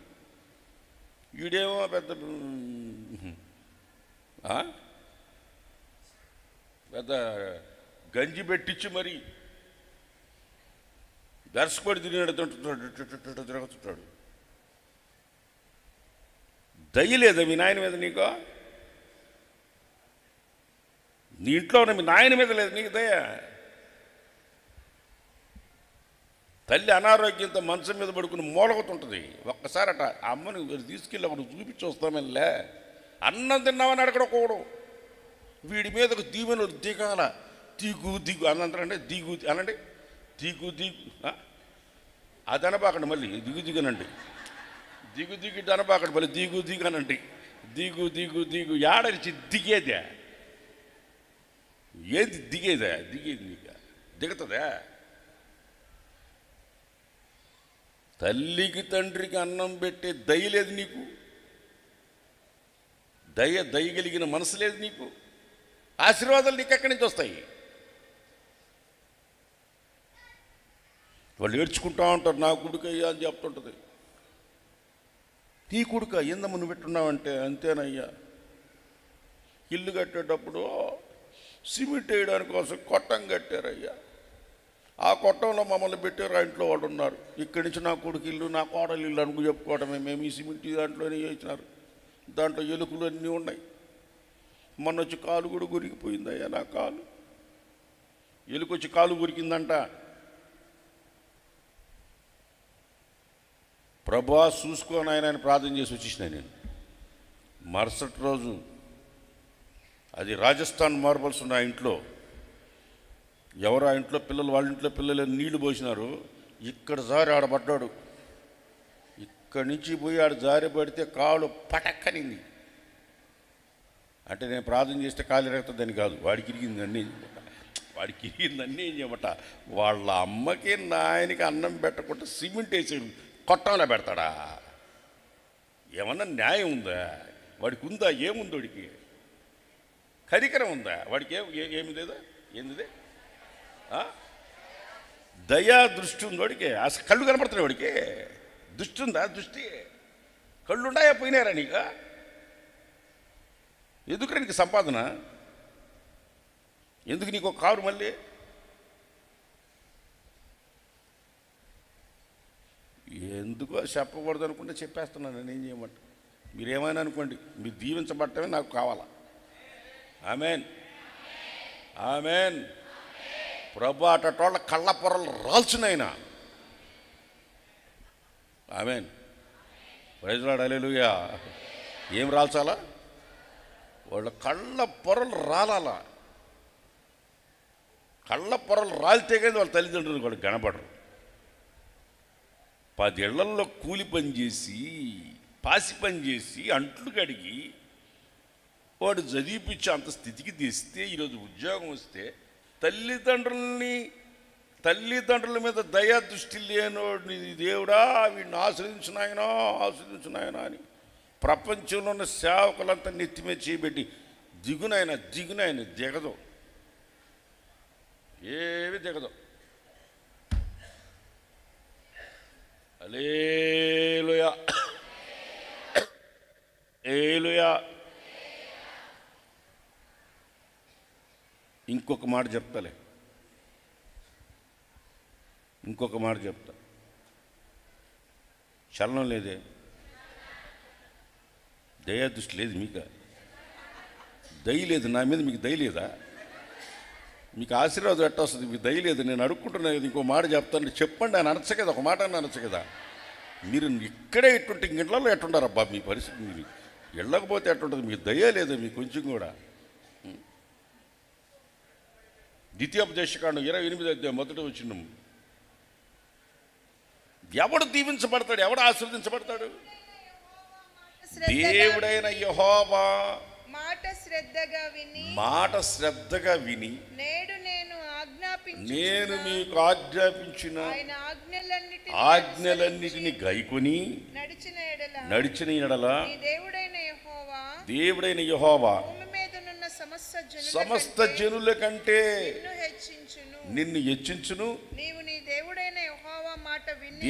A: ఈడేమో పెద్ద పెద్ద గంజి పెట్టించి మరి దర్శపడి తిరుగుతుంటాడు. దయ లేదా మీ నాయన మీద నీకో? నీ ఇంట్లో ఉన్న మీ నాయన మీద లేదు నీకు దయ? తల్లి అనారోగ్యంతో మంచం మీద పడుకుని మూలగుతుంటుంది. ఒక్కసారి అట అమ్మని తీసుకెళ్ళి ఒకడు చూపించి వస్తామనిలే. అన్నం తిన్నామని అడగడకూడదు. వీడి మీదకు దీవెన దిగాల. దిగు దిగు అన్నంటారంటే దిగు అనండి, దిగు దిగు అది అనబాకండి. మళ్ళీ దిగు దిగునండి, దిగు దిగు అనబాకండి. మళ్ళీ దిగు దిగు అనండి. దిగు దిగు దిగు ఏడరిచి దిగేదే ఏది? దిగేదా? దిగేది నీకు దిగుతుందా? తల్లికి తండ్రికి అన్నం పెట్టే దయ లేదు నీకు. దయగలిగిన మనసు లేదు నీకు. ఆశీర్వాదాలు నీకు ఎక్కడి నుంచి వస్తాయి? వాళ్ళు ఏడ్చుకుంటా ఉంటారు, నా కొడుకయ్యా అని చెప్తుంటుంది. నీ కొడుక ఏందమ్మ నువ్వు పెట్టున్నావంటే, అంతేనయ్యా, ఇల్లు కట్టేటప్పుడు సిమెంట్ వేయడానికి కోసం కొట్టం కట్టారయ్యా, ఆ కొట్టంలో మమ్మల్ని పెట్టారు, ఆ ఇంట్లో వాళ్ళు ఉన్నారు. ఇక్కడి నుంచి నా కొడుకు ఇల్లు, నా కోడలు ఇల్లు అనుకు చెప్పుకోవటమే. మేము ఈ సిమెంట్ దాంట్లోనే వేసినారు, దాంట్లో ఎలుకలు అన్నీ ఉన్నాయి. మొన్న వచ్చి కాలు కూడా గురికిపోయిందయ్యా, నా కాలు ఎలుకొచ్చి కాలు గురికిందంట. ప్రభా చూసుకొని ఆయన ప్రార్థన చేసి వచ్చేసిన నేను. మరుసటి రోజు అది రాజస్థాన్ మార్బల్స్ ఉన్న ఆ ఇంట్లో ఎవరు ఆ ఇంట్లో పిల్లలు, వాళ్ళ ఇంట్లో పిల్లలు నీళ్లు పోసినారు. ఇక్కడ జారి ఆడబడ్డాడు. ఇక్కడి నుంచి పోయి ఆడ జారి పడితే కాలు పటక్కనింది. అంటే నేను ప్రార్థన చేస్తే కాలు ఎరుగుతుందని కాదు, వాడికి ఇరిగిందన్నీ. వాడికి ఇరిగిందన్నీ ఏం చేయమట, వాళ్ళ అమ్మకి నాయనకి అన్నం పెట్టకుండా సిమెంట్ వేసి కొట్టంలో పెడతాడా? ఏమన్నా న్యాయం ఉందా? వాడికి ఉందా? ఏముంది వాడికి? కరికరం ఉందా వాడికి? ఏమి లేదా? ఏంది? దయా దృష్టి ఉంది వాడికి. అసలు కళ్ళు కనపడుతున్నాయి వాడికి. దృష్టి ఉందా? దృష్టి కళ్ళుండాయా? పోయినారా నీకు? ఎందుకు నీకు సంపాదన? ఎందుకు నీకు కారు? మళ్ళీ ఎందుకో చెప్పకూడదు అనుకుంటే చెప్పేస్తున్నాను. నేను ఏం చేయమంట, మీరేమైనా అనుకోండి, మీరు దీవించబట్టమే నాకు కావాలా. Amen, amen. ప్రభు అటోళ్ళ కళ్ళ పొరలు రాల్చునైనా. ఆమెన్. ప్రైజ్ లార్డ్, హల్లెలూయా. ఏం రాల్చాలా? వాళ్ళ కళ్ళ పొరలు రాలాలా. కళ్ళ పొరలు రాలితే కానీ వాళ్ళ తల్లిదండ్రులు కూడా కనపడరు. 10 ఏళ్లలో కూలి పని చేసి, పాసి పని చేసి, అంట్లు కడిగి వాడు చదివిపించి అంత స్థితికి తెస్తే, ఈరోజు ఉద్యోగం వస్తే తల్లిదండ్రుల మీద దయా దృష్టి లేనోడిని దేవుడా వీడిని ఆశ్రయించున్నాయనా అని ప్రపంచంలో ఉన్న సేవకులంతా నెత్తి మీద చేయబెట్టి దిగునైనా దిగదు, ఏవి దిగదు. హల్లెలూయా, హల్లెలూయా. ఇంకొక మాట చెప్తా. చలనం లేదే, దయా దృష్టి లేదు మీకు, దయ లేదు నా మీద, మీకు దయ లేదా? మీకు ఆశీర్వాదం ఎట్ట వస్తుంది? మీకు దయ లేదు. నేను అడుక్కుంటున్నాను, ఇంకో మాట చెప్తాను, చెప్పండి అని అనొచ్చు కదా, ఒక మాట అని అనొచ్చు కదా. మీరు ఇక్కడే ఎట్టుంటే ఇంట్లో ఎట్టుంటారబ్బా మీ పరిస్థితి? మీరు వెళ్ళకపోతే ఎట్టుంటుంది? మీకు దయ లేదు మీకు కొంచెం కూడా. ద్వితీయోపదేశకాండం 28వ అధ్యాయం మొదటి వచనం. ఎవడు దీవించబడతాడు, ఎవడు ఆశీర్వదించబడతాడు? దేవుడైన యెహోవా మాట శ్రద్ధగా విని నేను మీకు ఆజ్ఞాపించిన ఆజ్ఞలన్నిటిని గైకొని నడిచిన ఎడల దేవుడైన యెహోవా సమస్త జనుల కంటే నిన్ను హెచ్చించును.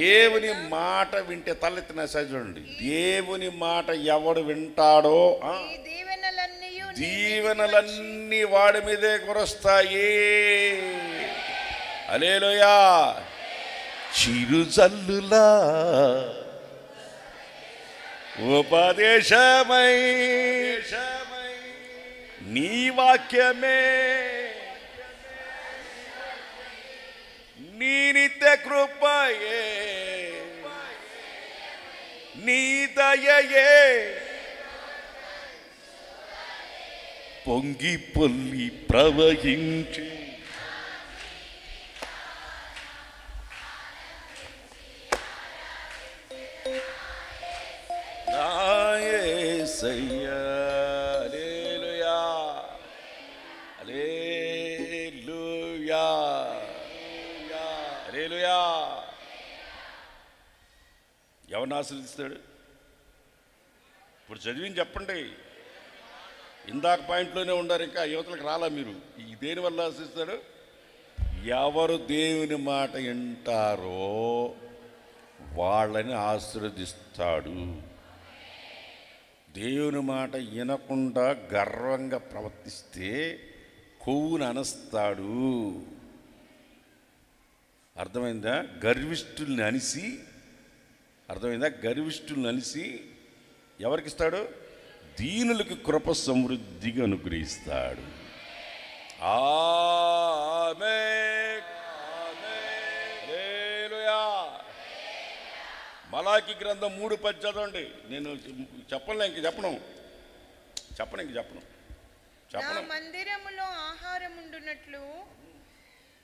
A: దేవుని మాట వింటే, తలెత్తిన చూడండి, దేవుని మాట ఎవడు వింటాడో దీవెనలన్నీ వాడి మీదే కురుస్తాయి. హల్లెలూయా. చిరుజల్లులా ఉపదేశమై నీ వాక్యమే నీ నిత్య కృపయే నీ దయయే పొంగి పొల్లి ప్రవహించి నా యేసయ్యా. హల్లెలూయా, హల్లెలూయా, హల్లెలూయా. ఎవరిని ఆశీర్వదిస్తాడు? ఇప్పుడు చదివిని చెప్పండి. ఇందాక పాయింట్లోనే ఉండారు, ఇంకా యువతలకు రాలా మీరు. ఈ దేనివల్ల ఆశిస్తాడు? ఎవరు దేవుని మాట వింటారో వాళ్ళని ఆశీర్వదిస్తాడు. దేవుని మాట వినకుండా గర్వంగా ప్రవర్తిస్తే కొవ్వును అనస్తాడు. అర్థమైందా? గర్విష్ఠుల్ని అనిసి, అర్థమైందా? గర్విష్ఠుల్ని అనిసి ఎవరికిస్తాడు? దీనులకు కృప సమృద్ధిగా అనుగ్రహిస్తాడు. ఆమేన్, హల్లెలూయా. మలాకి గ్రంథం 3:10 చదవండి. నేను చెప్పను, ఇంక చెప్పను.
C: మందిరములో ఆహారం ఉండునట్లు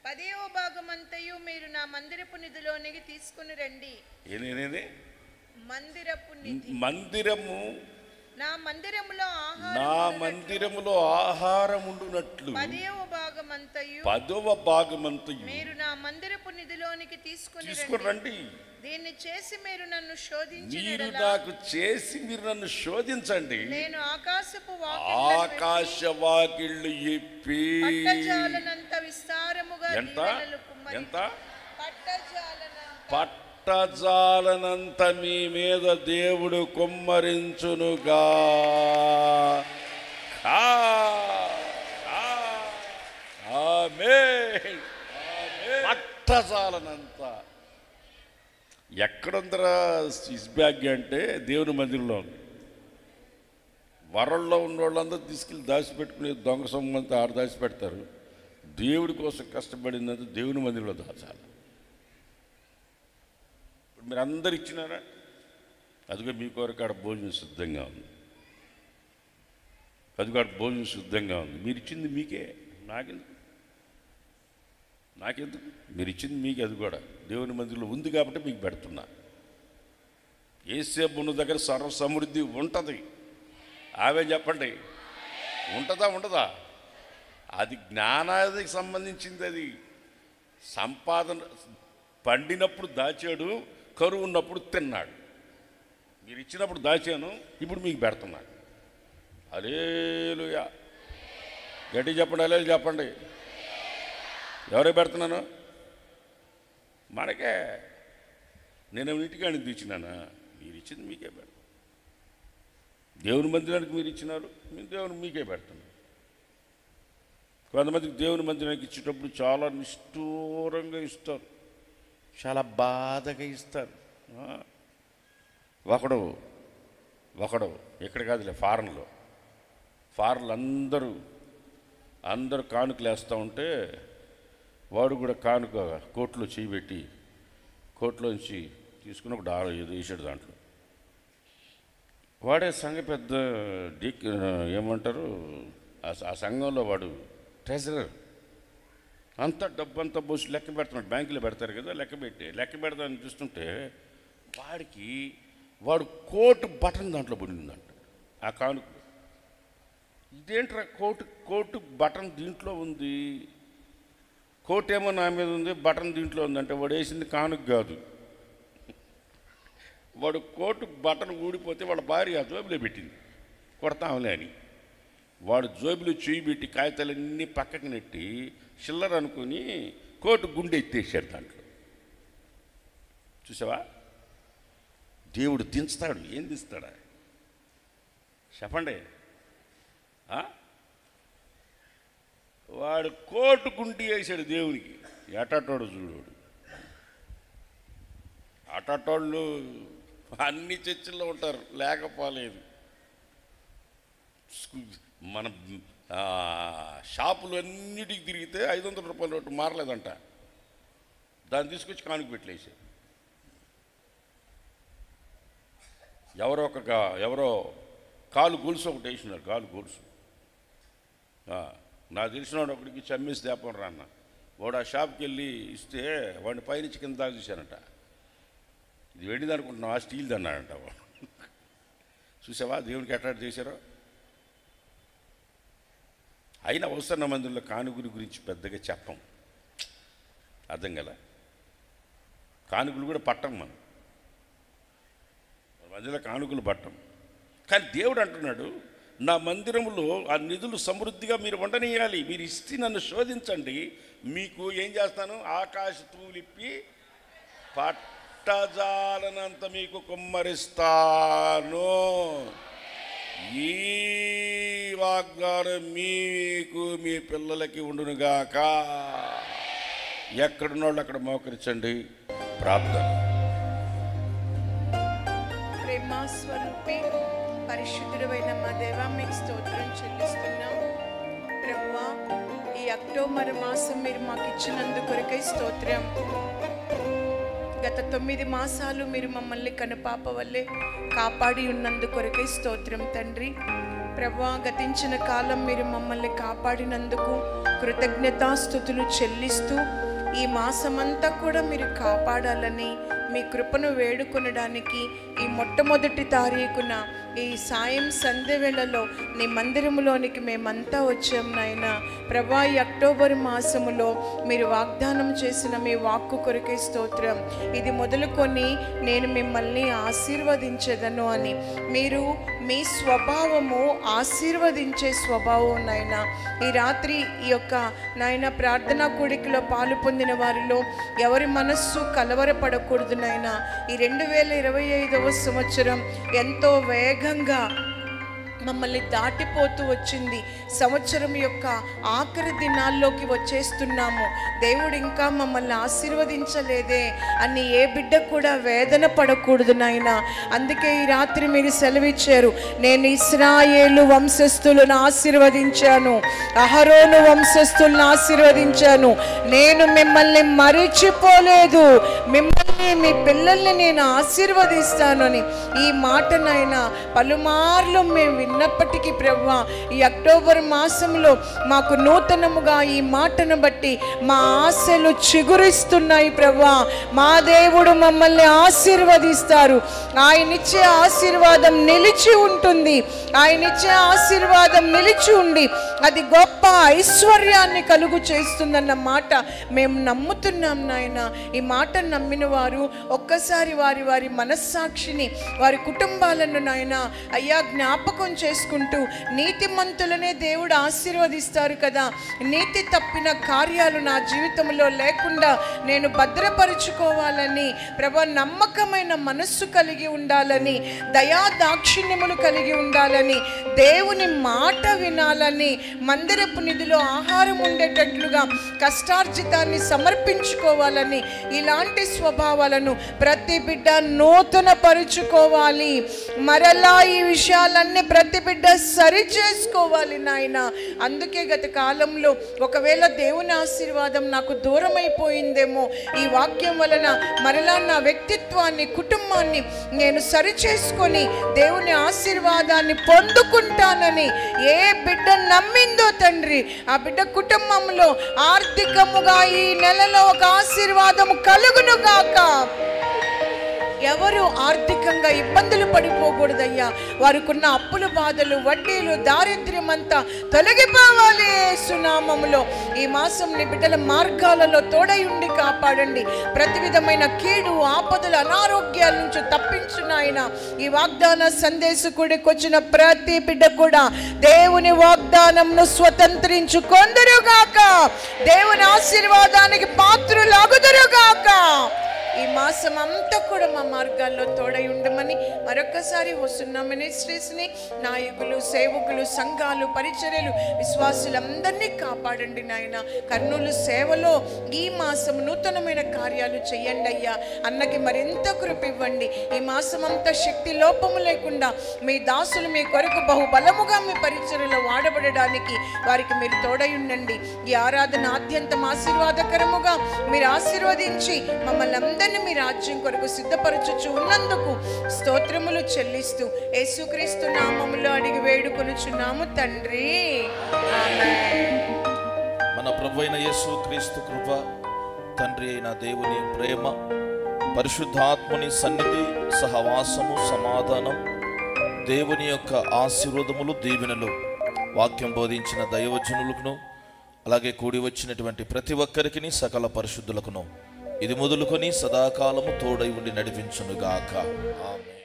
C: 10వ భాగమంతయు మీరు నా మందిరపు నిధిలోనికి తీసుకుని రండి.
A: ఏనేది?
C: మందిరపు నిధి.
A: మందిరము,
C: నా మందిరములో ఆహారం ఉండునట్లు 10వ భాగమంతయు మీరు నా మందిరపు నిధిలోనికి తీసుకుని రండి. దీన్ని చేసి మీరు నన్ను
A: శోధించండి.
C: నేను
A: ఆకాశ వాకిళ్ళు ఇప్పి
C: పట్టజాలనంత విస్తారముగా
A: పట్టజాలనంత మీ మీద దేవుడు కుమ్మరించునుగా. ఆమేన్. పట్టజాలనంత ఎక్కడుందరా ఇస్బ్యాగ్ అంటే దేవుని మందిరంలో ఉంది. వరల్లో ఉన్న వాళ్ళందరూ తీసుకెళ్ళి దాచిపెట్టుకునే దొంగ సొమ్మంతా ఆడ దాచిపెడతారు. దేవుడి కోసం కష్టపడిందంతా దేవుని మందిరంలో దాచాలి. ఇప్పుడు మీరు అందరు ఇచ్చినారా? అదిగో మీ కొరకు ఆడ భోజనం సిద్ధంగా ఉంది. అదిగో ఆడ భోజనం సిద్ధంగా ఉంది. మీరు ఇచ్చింది మీకే, నాకెందుకు? మీరు ఇచ్చింది మీకే. అది కూడా దేవుని మందిరంలో ఉంది కాబట్టి మీకు పెడుతున్నా. యేసేపు ఉన్న దగ్గర సర్వ సమృద్ధి ఉంటుంది. ఆమె చెప్పండి, ఉంటుందా? ఉండదా? అది జ్ఞానానికి సంబంధించింది. అది సంపాదన పండినప్పుడు దాచాడు, కరువు ఉన్నప్పుడు తిన్నాడు. మీరు ఇచ్చినప్పుడు దాచాను, ఇప్పుడు మీకు పెడుతున్నాను. హల్లెలూయా. గట్టి చెప్పండి, హల్లెలూయా చెప్పండి. ఎవరికి పెడుతున్నాను? మనకే. నేను ఇంటికాడికి తెచ్చినానా? మీరు ఇచ్చింది మీకే పెడతాను. దేవుని మందిరానికి మీరు ఇచ్చినారు, మీరు దేవుని మీకే పెడుతున్నారు. కొంతమందికి దేవుని మందిరానికి ఇచ్చేటప్పుడు చాలా నిష్ఠూరంగా ఇస్తారు, చాలా బాధగా ఇస్తారు. ఒకడు ఇక్కడ కాదులే, ఫారెన్లో అందరూ కానుకలు వేస్తూ ఉంటే వాడు కూడా కానుక కోట్లో చేయబెట్టి కోట్లోంచి తీసుకుని ఒక $1 ఏదో వేసాడు. దాంట్లో వాడే సంఘ పెద్ద ఏమంటారు ఆ సంఘంలో వాడు ట్రెజరర్. అంత డబ్బు అంతా పోసి లెక్క పెడుతున్నాడు. బ్యాంకులో పెడతారు కదా, లెక్క పెడతానని చూస్తుంటే వాడు కోటు బటన్ దాంట్లో పడిందంట ఆ కానుక. ఇదేంట్రా కోటు బటన్ దీంట్లో ఉంది, కోట్ ఏమో నా మీద ఉంది, బటన్ దీంట్లో ఉందంటే వాడు వేసింది కానుక కాదు. వాడు కోటు బటన్ ఊడిపోతే వాళ్ళ భార్య ఆ జోబులో పెట్టింది, కొడతాంలే అని. వాడు జోబులో చేయి పెట్టి కాగితాలన్నీ పక్కకి నెట్టి చిల్లర అనుకుని కోటు గుండె ఎత్తేసాడు దాంట్లో. చూసావా? దేవుడు దించుతాడు. ఏం దిస్తాడా చెప్పండి? వాడు కోటు గుంటి వేసాడు దేవునికి. ఎటాటోడు చూడు, అటాటోళ్ళు అన్ని చర్చిల్లో ఉంటారు, లేకపోలేదు. మన షాపులు అన్నిటికి తిరిగితే $500 నోటు మారలేదంట, దాన్ని తీసుకొచ్చి కానుక పెట్టలేసారు. ఎవరో కాలు గొలుసు ఒకటి వేసినారు, కాలు గొలుసు. నాకు తెలిసిన వాడు ఒకడికి చమ్మేసి తేపం రా అన్న. వాడు ఆ షాప్కి వెళ్ళి ఇస్తే వాడిని పైనుంచి కింద దాకా చూశానంట. ఇది వెండిది అనుకుంటున్నావు, ఆ స్టీల్ది అన్నాడంట వాడు. చూసావా దేవునికి ఎట్లా చేశారో? అయినా అవసరణ మందిరంలో కానుకల గురించి పెద్దగా చెప్పం, అర్థం కదా? కానుకలు కూడా పట్టం, మన మధ్యలో కానుకలు పట్టం. కానీ దేవుడు అంటున్నాడు, నా మందిరములో ఆ నిధులు సమృద్ధిగా మీరు ఉండనియాలి, మీరు ఇస్తే నన్ను శోధించండి, మీకు ఏం చేస్తాను? ఆకాశ తూలిప్పి పట్టజాలనంత మీకు కుమ్మరిస్తాను. ఈ వాగ్దానం మీకు మీ పిల్లలకి ఉండునుగాక. ఎక్కడున్నోళ్ళు అక్కడ మోకరించండి. ప్రార్థన.
C: ప్రేమ స్వరూపి పరిశుద్ధుడైన మా దేవా, మీకు స్తోత్రం చెల్లిస్తున్నాం. ప్రభువా, ఈ అక్టోబర్ మాసం మీరు మాకు ఇచ్చినందుకొరకై స్తోత్రం. గత 9 మాసాలు మీరు మమ్మల్ని కనుపాప వల్లే కాపాడి ఉన్నందుకొరకై స్తోత్రం తండ్రి. ప్రభువా, గతించిన కాలం మీరు మమ్మల్ని కాపాడినందుకు కృతజ్ఞతాస్తుతులు చెల్లిస్తూ ఈ మాసమంతా కూడా మీరు కాపాడాలని మీ కృపను వేడుకొనడానికి ఈ మొట్టమొదటి తారీఖున ఈ సాయం సంధ్య వేళలో నీ మందిరములోనికి మేమంతా వచ్చాం నాయన. ప్రభా, ఈ అక్టోబర్ మాసములో మీరు వాగ్దానం చేసిన మీ వాక్కు కొరకే స్తోత్రం. ఇది మొదలుకొని నేను మిమ్మల్ని ఆశీర్వదించేదను అని. మీరు మీ స్వభావము ఆశీర్వదించే స్వభావం నాయన. ఈ రాత్రి ఈ యొక్క నాయన ప్రార్థనా కూడికలో పాలు పొందిన వారిలో ఎవరి మనస్సు కలవరపడకూడదు నాయన. ఈ 2025వ సంవత్సరం ఎంతో వేగంగా మమ్మల్ని దాటిపోతూ వచ్చింది. సంవత్సరం యొక్క ఆఖరి దినాల్లోకి వచ్చేస్తున్నాము. దేవుడు ఇంకా మమ్మల్ని ఆశీర్వదించలేదే అని ఏ బిడ్డ కూడా వేదన పడకూడదు నాయన. అందుకే ఈ రాత్రి మీరు సెలవిచ్చారు, నేను ఇశ్రాయేలు వంశస్థులను ఆశీర్వదించాను, అహరోను వంశస్థులను ఆశీర్వదించాను, నేను మిమ్మల్ని మరిచిపోలేదు, మిమ్మల్ని మీ పిల్లల్ని నేను ఆశీర్వదిస్తానని. ఈ మాట నాయన పలుమార్లు మేము ఉన్నప్పటికీ ప్రభువా ఈ అక్టోబర్ మాసంలో మాకు నూతనముగా ఈ మాటను బట్టి మా ఆశలు చిగురిస్తున్నాయి ప్రభువా. మా దేవుడు మమ్మల్ని ఆశీర్వదిస్తారు. ఆయనిచ్చే ఆశీర్వాదం నిలిచి ఉంటుంది. ఆయనిచ్చే ఆశీర్వాదం నిలిచి ఉండి అది గొప్ప ఐశ్వర్యాన్ని కలుగు చేస్తుందన్న మాట మేము నమ్ముతున్నాం నాయన. ఈ మాట నమ్మిన వారు ఒక్కసారి వారి వారి మనస్సాక్షిని, వారి కుటుంబాలను నాయన అయ్యా జ్ఞాపకం చేసుకుంటూ, నీతిమంతులనే దేవుడు ఆశీర్వదిస్తారు కదా, నీతి తప్పిన కార్యాలు నా జీవితంలో లేకుండా నేను భద్రపరుచుకోవాలని ప్రభా, నమ్మకమైన మనస్సు కలిగి ఉండాలని, దయా దాక్షిణ్యములు కలిగి ఉండాలని, దేవుని మాట వినాలని, మందిరపు నిధిలో ఆహారం ఉండేటట్లుగా కష్టార్జితాన్ని సమర్పించుకోవాలని, ఇలాంటి స్వభావాలను ప్రతి బిడ్డ నూతన పరుచుకోవాలి. మరలా ఈ విషయాలన్నీ ప్రతి బిడ్డ సరి చేసుకోవాలి నాయన. అందుకే గత కాలంలో ఒకవేళ దేవుని ఆశీర్వాదం నాకు దూరం అయిపోయిందేమో, ఈ వాక్యం వలన మరలా నా వ్యక్తిత్వాన్ని, కుటుంబాన్ని నేను సరి చేసుకొని దేవుని ఆశీర్వాదాన్ని పొందుకుంటానని ఏ బిడ్డ నమ్మిందో తండ్రి, ఆ బిడ్డ కుటుంబంలో ఆర్థికముగా ఈ నెలలో ఒక ఆశీర్వాదము కలుగునుగాక. ఎవరు ఆర్థికంగా ఇబ్బందులు పడిపోకూడదయ్యా. వారికున్న అప్పుల బాధలు, వడ్డీలు, దారిద్ర్యం అంతా తొలగిపోవాలి యేసునామములో. ఈ మాసం నీ బిడ్డల మార్గాలలో తోడై ఉండి కాపాడండి. ప్రతి విధమైన కీడు, ఆపదలు, అనారోగ్యాల నుంచి తప్పించు నాయన. ఈ వాగ్దాన సందేశకుడికి వచ్చిన ప్రతి బిడ్డ కూడా దేవుని వాగ్దానంను స్వతంత్రించుకొందురుగాక. దేవుని ఆశీర్వాదానికి పాత్రులాగుదురుగాక. ఈ మాసం అంతా కూడా మా మార్గాల్లో తోడై ఉండమని మరొకసారి వస్తున్న మినిస్ట్రీస్ని, నాయకులు, సేవకులు, సంఘాలు, పరిచర్యలు, విశ్వాసులందరినీ కాపాడండి నాయన. కర్నూలు సేవలో ఈ మాసం నూతనమైన కార్యాలు చేయండి అయ్యా. అన్నకి మరింత కృప ఇవ్వండి. ఈ మాసం అంతా శక్తి లోపము లేకుండా మీ దాసులు మీ కొరకు బహుబలముగా మీ పరిచర్యలో వాడబడడానికి వారికి మీరు తోడై ఉండండి. ఈ ఆరాధన ఆద్యంతం ఆశీర్వాదకరముగా మీరు ఆశీర్వదించి మమ్మల్ని అందరినీ మీ రాజ్యం కొరకు సిద్ధపరచుచు ఉన్నందుకు స్తోత్రములు చెల్లిస్తూ యేసుక్రీస్తు నామములో అడిగి వేడుకొనుచున్నాము తండ్రి, ఆమేన్.
D: మన ప్రభువైన యేసుక్రీస్తు కృప, తండ్రి అయిన దేవుని ప్రేమ, పరిశుద్ధాత్ముని సన్నిధి, సహవాసము, సమాధానం, దేవుని యొక్క ఆశీర్వాదములు, దీవెనలు వాక్యం బోధించిన దైవజనులకును అలాగే కూడి వచ్చినటువంటి ప్రతి ఒక్కరికి సకల పరిశుద్ధులకును ఇది మొదలుకొని సదాకాలము తోడై ఉండి నడిపించునుగాక. ఆమేన్.